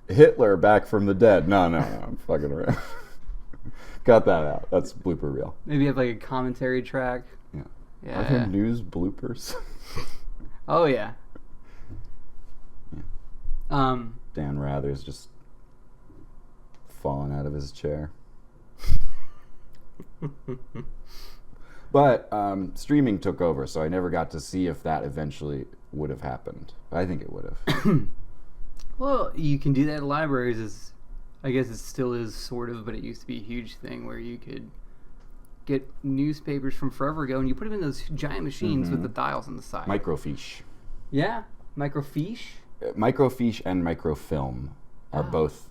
Hitler back from the dead. No, I'm fucking around. Cut that out. That's blooper reel. Maybe have like a commentary track. Yeah. Yeah. Are there news bloopers? Oh yeah. Dan Rather's just falling out of his chair. But streaming took over, so I never got to see if that eventually would have happened. I think it would have. Well, you can do that at libraries. I guess it still is sort of, but it used to be a huge thing where you could get newspapers from forever ago, and you put them in those giant machines with the dials on the side. Microfiche. Yeah, microfiche. Microfiche and microfilm are both.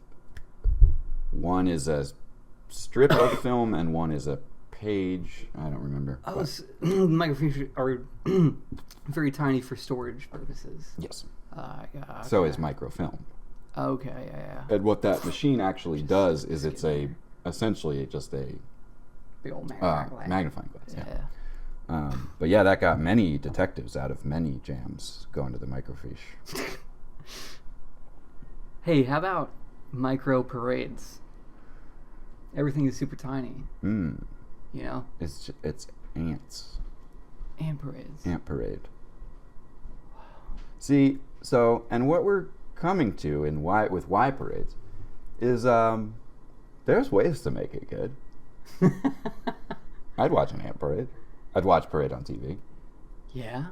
One is a strip of film and one is a page. I don't remember. Oh, microfiche are very tiny for storage purposes. Yes. Yeah, So okay. is microfilm. Okay, yeah. And what that machine actually does is it's essentially just a Big old magnifying glass. magnifying glass. Yeah. Yeah. But yeah, that got many detectives out of many jams going to the microfiche. Hey, how about micro parades? Everything is super tiny. You know? It's ants. And parades. Ant parade. See, so and what we're coming to in with Y parades is there's ways to make it good. I'd watch an ant parade. I'd watch parade on TV. Yeah.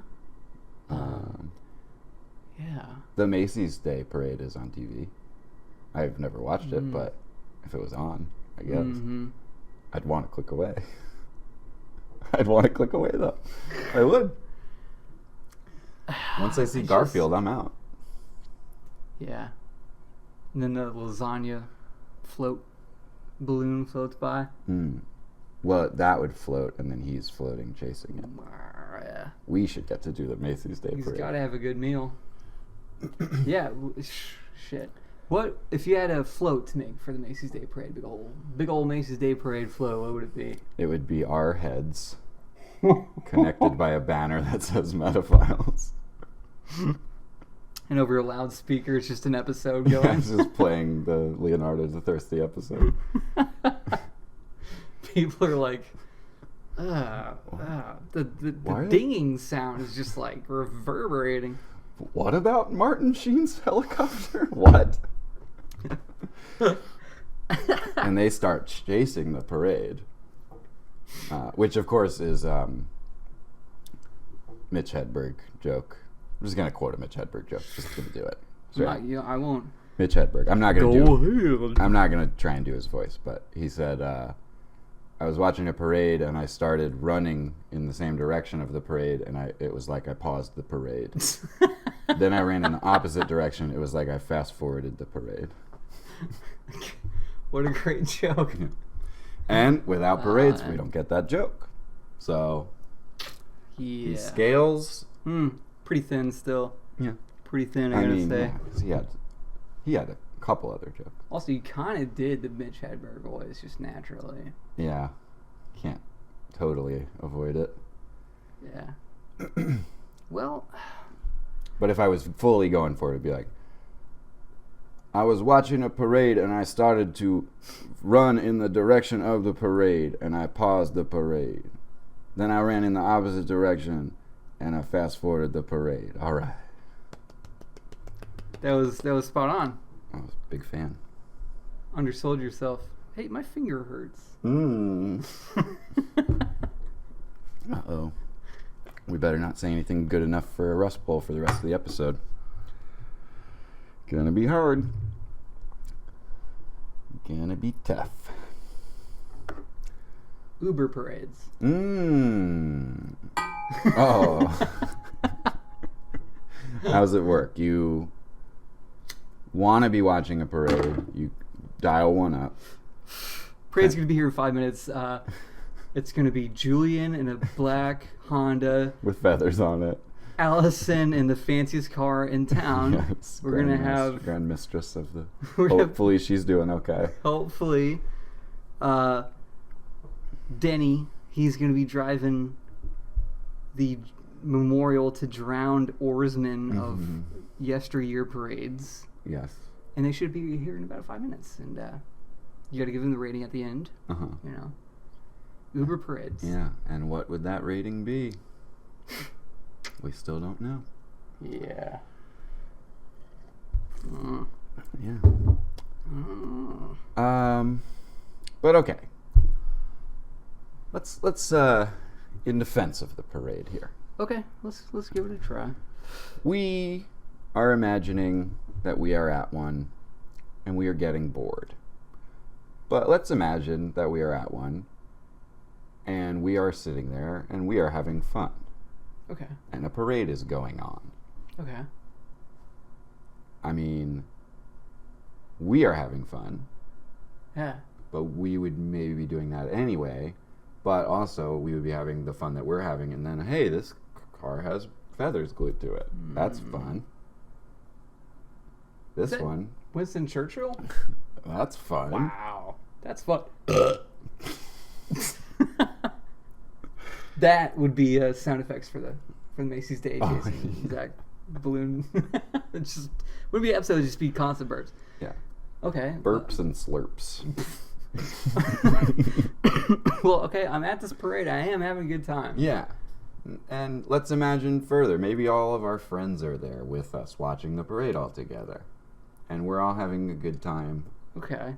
Yeah. The Macy's Day Parade is on TV. I've never watched it, but if it was on, I guess I'd want to click away. I'd want to click away though. I would. Once I see Garfield, I'm out. Yeah. And then the lasagna balloon floats by. Well, that would float, and then he's floating, chasing it. Yeah. We should get to do the Macy's Day He's Parade. got to have a good meal. Yeah. Shit. What if you had a float to make for the Macy's Day Parade? Big old Macy's Day Parade float. What would it be? It would be our heads connected by a banner that says Metaphiles. And over a loudspeaker, it's just an episode going. It's just playing the Leonardo the Thirsty episode. People are like, the dinging sound is just like reverberating. What about Martin Sheen's helicopter? What? And they start chasing the parade, which of course is Mitch Hedberg joke. I'm just gonna quote a Mitch Hedberg joke. Just gonna do it. I won't. Mitch Hedberg. I'm not gonna ahead. I'm not gonna try and do his voice, but he said, I was watching a parade and I started running in the same direction of the parade, and it was like I paused the parade. Then I ran in the opposite direction. It was like I fast forwarded the parade. What a great joke. And without parades, we don't get that joke. So Yeah. he scales. Pretty thin still. Yeah. Pretty thin, I gotta say. Yeah, he had a couple other jokes. Also, you kind of did the Mitch Hedberg voice just naturally. Yeah. Can't totally avoid it. Yeah. Well, But if I was fully going for it, it'd be like, I was watching a parade and I started to run in the direction of the parade and I paused the parade. Then I ran in the opposite direction and I fast forwarded the parade. All right. that was spot on. I was a big fan. Undersold yourself. Hey, my finger hurts. Uh-oh. We better not say anything good enough for a Rust Bowl for the rest of the episode. Gonna be hard. Gonna be tough. Uber parades. Oh. How's it work? You want to be watching a parade, you dial one up. Parade's going to be here in 5 minutes. It's going to be Julian in a black Honda. With feathers on it. Allison in the fanciest car in town. Yes, We're going to have... Grand Mistress of the... Hopefully she's doing okay. Hopefully. Denny, he's going to be driving the memorial to drowned oarsmen of yesteryear parades. Yes. And they should be here in about 5 minutes. And you got to give them the rating at the end. You know. Uber parades. Yeah, and what would that rating be? We still don't know. Yeah. Yeah. But okay. Let's in defense of the parade here. Okay, let's give it a try. We are imagining that we are at one and we are getting bored. But let's imagine that we are at one and we are sitting there and we are having fun. Okay. And a parade is going on. Okay. I mean, we are having fun. Yeah. But we would maybe be doing that anyway. But also, we would be having the fun that we're having. And then, hey, this car has feathers glued to it. That's fun. This one. Winston Churchill? That's fun. Wow. That's fun. That would be sound effects for the Macy's Day Jason Zach balloon. It just would be episodes just be constant burps. Yeah. Okay. Burps and slurps. Well, okay, I'm at this parade. I am having a good time. Yeah. And let's imagine further. Maybe all of our friends are there with us watching the parade all together. And we're all having a good time. Okay.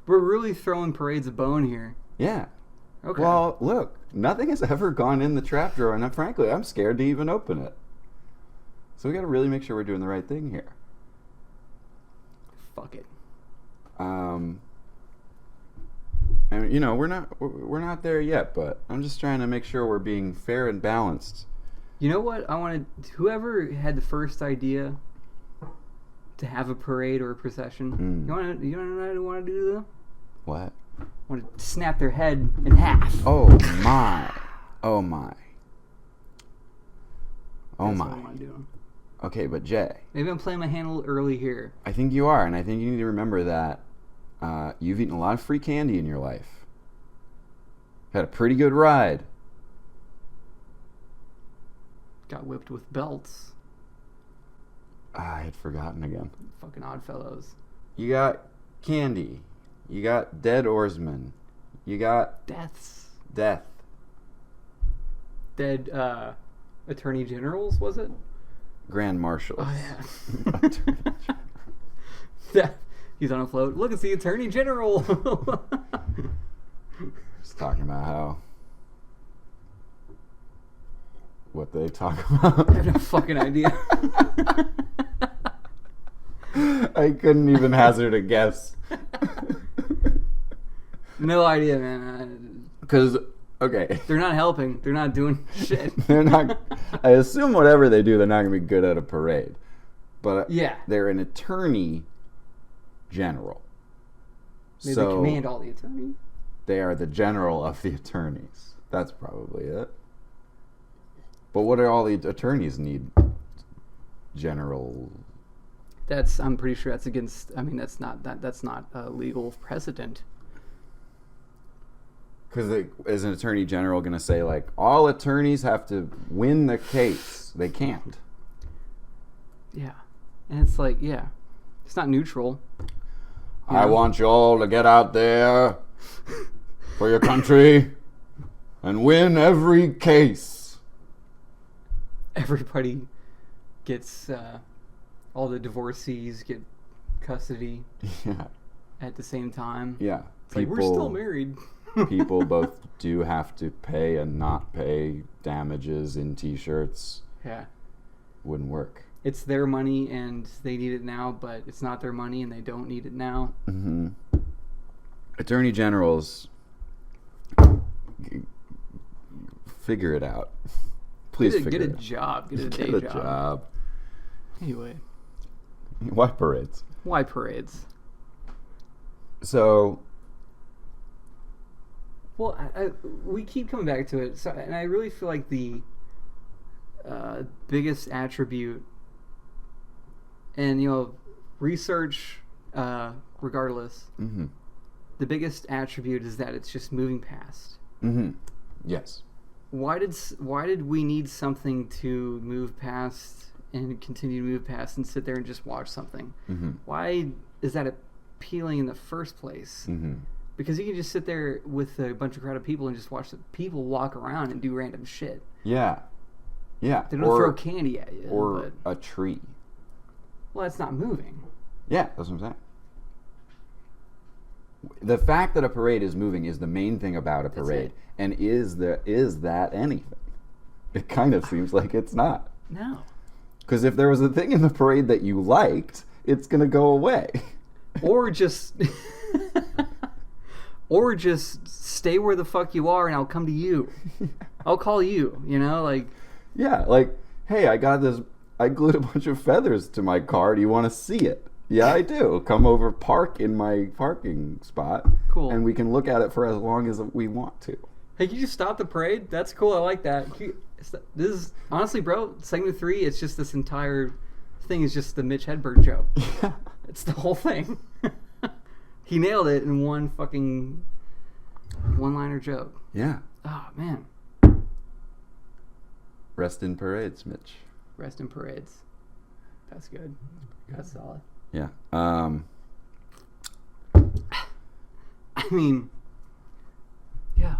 We're really throwing parades a bone here. Yeah. Okay. Well, look, nothing has ever gone in the trap drawer, and frankly, I'm scared to even open it. So we got to really make sure we're doing the right thing here. Fuck it. And you know, we're not there yet, but I'm just trying to make sure we're being fair and balanced. You know what? I wanted whoever had the first idea to have a parade or a procession. You want to do though? What? I want to snap their head in half. Oh my! Oh my! Oh That's my! What I want to do. Okay, but Jay. Maybe I'm playing my hand a little early here. I think you are, and I think you need to remember that you've eaten a lot of free candy in your life. Had a pretty good ride. Got whipped with belts. I had forgotten again. Fucking Oddfellows. You got candy. You got dead oarsmen. You got Deaths. death. Dead attorney generals, was it? Grand Marshals. Oh, yeah. Yeah. He's on a float. Look, it's the attorney general. Just talking about how... What they talk about. I have no fucking idea. I couldn't even hazard a guess. No idea, man. Because, okay. They're not helping. They're not doing shit. They're not... I assume whatever they do, they're not going to be good at a parade. But yeah. They're an attorney general. Maybe they command all the attorneys. They are the general of the attorneys. That's probably it. But what do all the attorneys need? General... I'm pretty sure that's against. I mean, that's not a legal precedent. Because is an attorney general going to say like all attorneys have to win the case? They can't. Yeah, and it's like it's not neutral. I want you all to get out there for your country and win every case. Everybody gets. All the divorcees get custody at the same time. Yeah. It's like, we're still married. People both do have to pay and not pay damages in T-shirts. Yeah. Wouldn't work. It's their money and they need it now, but it's not their money and they don't need it now. Mm-hmm. Attorney generals, figure it out. Please figure it out. Get a job. Get a day Get a job. job. Anyway. Why parades? Why parades? So, Well, we keep coming back to it, so, and I really feel like the biggest attribute, and research, regardless, mm-hmm. the biggest attribute is that it's just moving past. Mm-hmm. Yes. Why did we need something to move past and continue to move past and sit there and just watch something? Mm-hmm. Why is that appealing in the first place? Mm-hmm. Because you can just sit there with a bunch of crowded people and just watch the people walk around and do random shit. Yeah. Yeah. They don't throw candy at you. Or a tree. Well, it's not moving. Yeah, that's what I'm saying. The fact that a parade is moving is the main thing about a parade. And is that anything? It kind of seems like it's not. No. Because if there was a thing in the parade that you liked, it's going to go away. Or just... Or just stay where the fuck you are and I'll come to you. I'll call you, Yeah, like, hey, I glued a bunch of feathers to my car. Do you want to see it? Yeah, I do. Come over, park in my parking spot. Cool. And we can look at it for as long as we want to. Hey, can you just stop the parade? That's cool. I like that. This is, honestly, bro, segment 3, it's just this entire thing is just the Mitch Hedberg joke. Yeah. It's the whole thing. He nailed it in one fucking one-liner joke. Yeah. Oh, man. Rest in parades, Mitch. Rest in parades. That's good. That's solid. Yeah. I mean, yeah.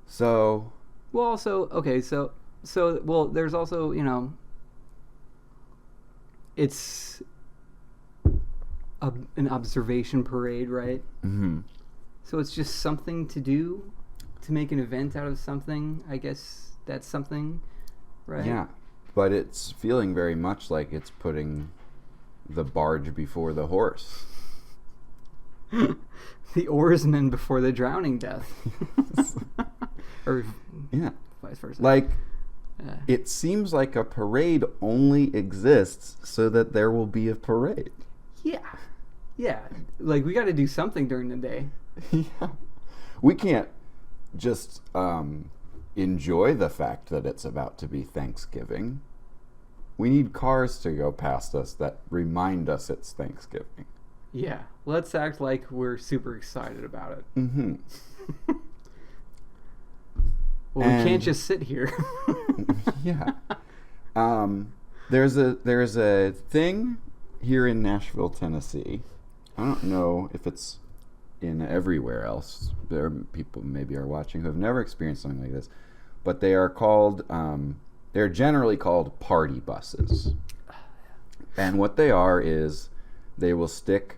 So. Well, also, okay, well, there's also, it's an observation parade, right? Mm-hmm. So it's just something to do to make an event out of something. I guess that's something, right? Yeah, but it's feeling very much like it's putting the barge before the horse. The oarsmen before the drowning death. Or yeah, vice versa. Like, it seems like a parade only exists so that there will be a parade. Yeah, like we got to do something during the day. Yeah, we can't just enjoy the fact that it's about to be Thanksgiving. We need cars to go past us that remind us it's Thanksgiving. Yeah, let's act like we're super excited about it. Mm-hmm. Well, we can't just sit here. Yeah. There's a thing here in Nashville, Tennessee. I don't know if it's in everywhere else. There are people maybe are watching who have never experienced something like this, but they are called. They're generally called party buses, and what they are is they will stick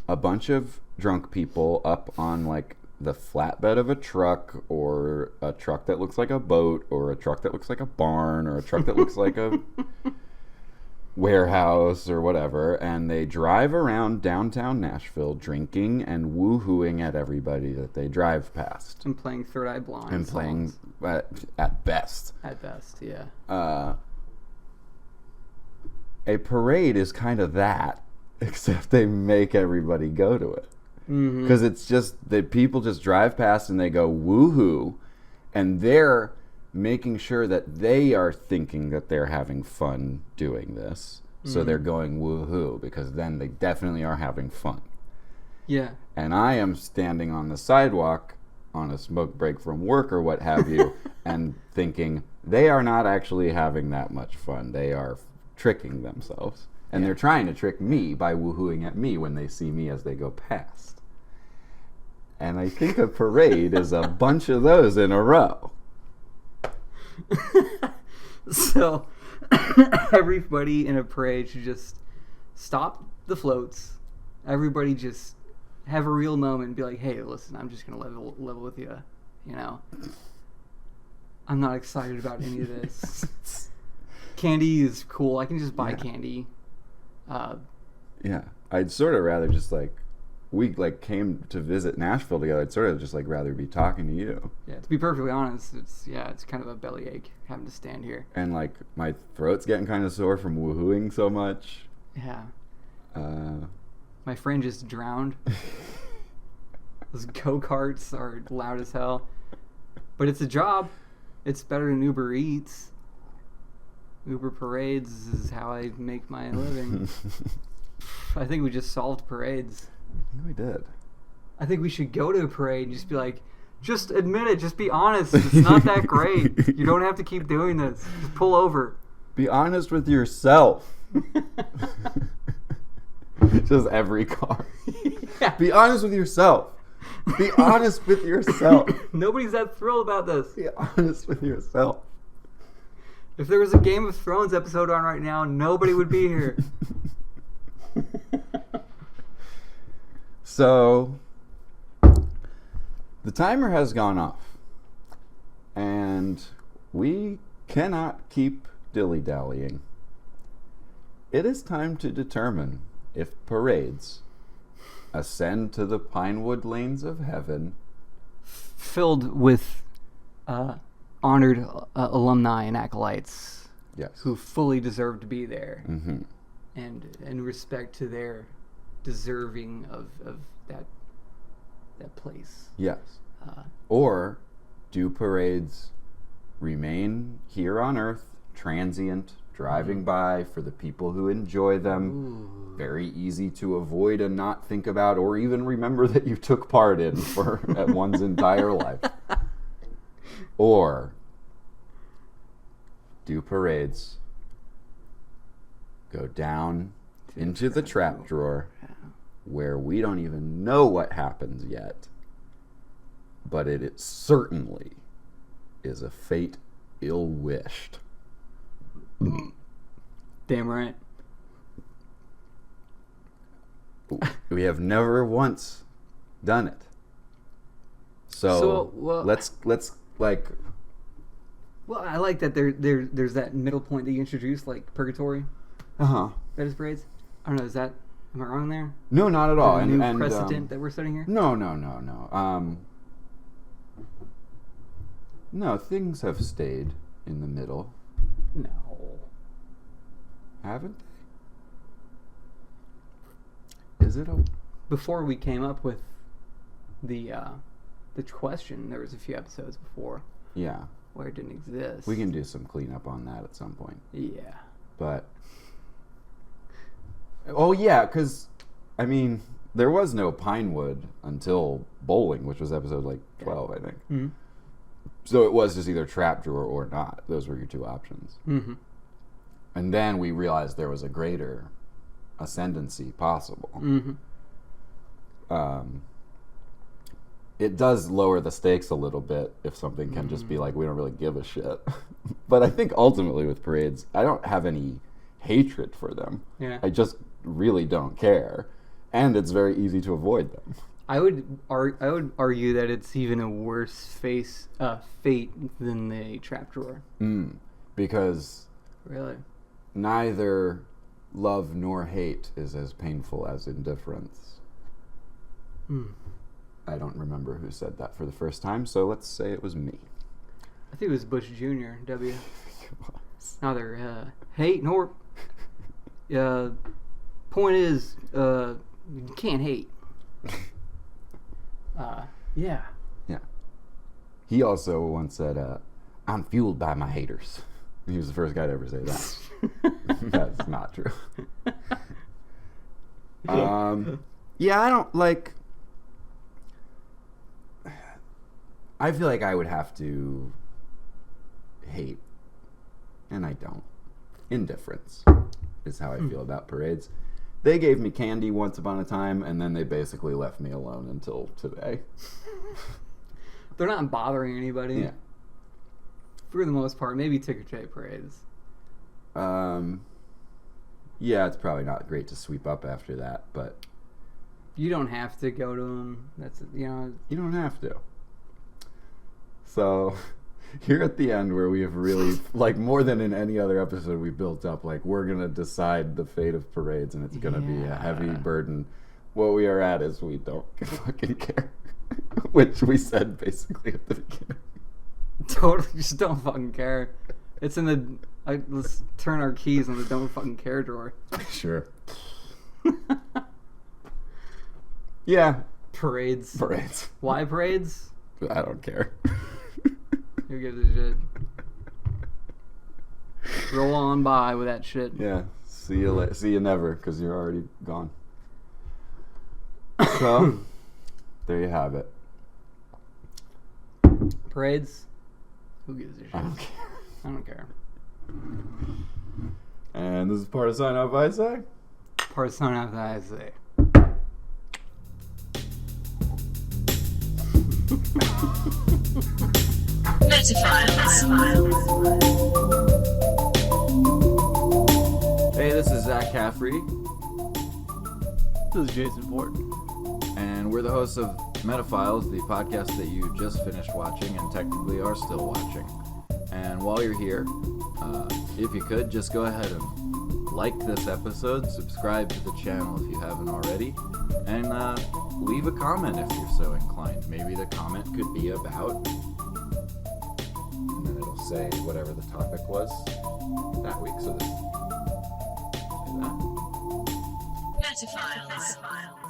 a bunch of drunk people up on like the flatbed of a truck, or a truck that looks like a boat, or a truck that looks like a barn, or a truck that looks like a warehouse or whatever, and they drive around downtown Nashville drinking and woohooing at everybody that they drive past. And playing Third Eye Blind. And playing at best. At best, yeah. A parade is kind of that, except they make everybody go to it. Because it's just that people just drive past and they go woohoo, and they're making sure that they are thinking that they're having fun doing this. So they're going woohoo, because then they definitely are having fun. Yeah. And I am standing on the sidewalk on a smoke break from work or what have you, and thinking they are not actually having that much fun. They are tricking themselves. And they're trying to trick me by woohooing at me when they see me as they go past. And I think a parade is a bunch of those in a row. So everybody in a parade should just stop the floats. Everybody just have a real moment and be like, hey, listen, I'm just going to level with you. I'm not excited about any of this. Candy is cool. I can just buy candy. Yeah. I'd sort of rather just we came to visit Nashville together. I'd sort of just rather be talking to you. Yeah, to be perfectly honest, it's kind of a bellyache having to stand here. And my throat's getting kind of sore from woohooing so much. Yeah. My friend just drowned. Those go-karts are loud as hell. But it's a job. It's better than Uber Eats. Uber Parades is how I make my living. I think we just solved parades. I think we did. I think we should go to a parade and just be like, just admit it. Just be honest. It's not that great. You don't have to keep doing this. Just pull over. Be honest with yourself. Just every car. Yeah. Be honest with yourself. Be honest with yourself. Nobody's that thrilled about this. Be honest with yourself. If there was a Game of Thrones episode on right now, nobody would be here. So, the timer has gone off, and we cannot keep dilly-dallying. It is time to determine if parades ascend to the Pinewood lanes of heaven, filled with honored alumni and acolytes, yes, who fully deserve to be there, mm-hmm, and in respect to their deserving of that place. yes, or do parades remain here on Earth, transient, driving by for the people who enjoy them, Ooh. very easy to avoid and not think about or even remember that you took part in for at one's entire life? Or do parades go down into the trap drawer where we don't even know what happens yet, but it certainly is a fate ill-wished? Damn right. We have never once done it. So well, let's like. Well, I like that there's that middle point that you introduced, like purgatory. Uh-huh. That is parades. I don't know. Am I wrong there? No, not at all. A new precedent that we're setting here. No. No, things have stayed in the middle. No. Haven't they? Is it a... Before we came up with the question, there was a few episodes before. Yeah. Where it didn't exist. We can do some cleanup on that at some point. Yeah. But... Oh, yeah, because, I mean, there was no Pinewood until Bowling, which was episode, 12, I think. Mm-hmm. So it was just either trap drawer or not. Those were your two options. Mm-hmm. And then we realized there was a greater ascendancy possible. Mm-hmm. It does lower the stakes a little bit if something can just be like, we don't really give a shit. But I think ultimately with parades, I don't have any hatred for them. Yeah. I just really don't care. And it's very easy to avoid them. I would argue that it's even a worse fate than the trap drawer. Because Really? neither love nor hate is as painful as indifference. I don't remember who said that for the first time, so let's say it was me. I think it was Bush Jr. W. Neither hate nor. Point is, you can't hate. Yeah. Yeah. He also once said, I'm fueled by my haters. He was the first guy to ever say that. That's not true. Yeah, I don't like... I feel like I would have to hate, and I don't. Indifference is how I feel about parades. They gave me candy once upon a time, and then they basically left me alone until today. They're not bothering anybody. Yeah. For the most part, maybe ticker-tape parades. Yeah, it's probably not great to sweep up after that, but... You don't have to go to them. That's, You don't have to. So, here at the end where we have really, more than in any other episode we built up, we're going to decide the fate of parades, and it's going to be a heavy burden. What we are at is we don't fucking care. Which we said basically at the beginning. Totally, just don't fucking care. It's in the... let's turn our keys on the don't fucking care drawer. Sure. Yeah. Parades. Parades. Why parades? I don't care. Who gives a shit? Roll on by with that shit. Yeah. See you never, because you're already gone. So, there you have it. Parades? Who gives a shit? I don't care. I don't care. And this is part of Sign Off I Say. Part of Sign Off I Say. Hey, this is Zach Caffrey. This is Jason Ford. And we're the hosts of Metaphiles, the podcast that you just finished watching and technically are still watching. And while you're here, if you could, just go ahead and like this episode, subscribe to the channel if you haven't already, and leave a comment if you're so inclined. Maybe the comment could be about, and then it'll say whatever the topic was that week. So this, say that. Metaphiles.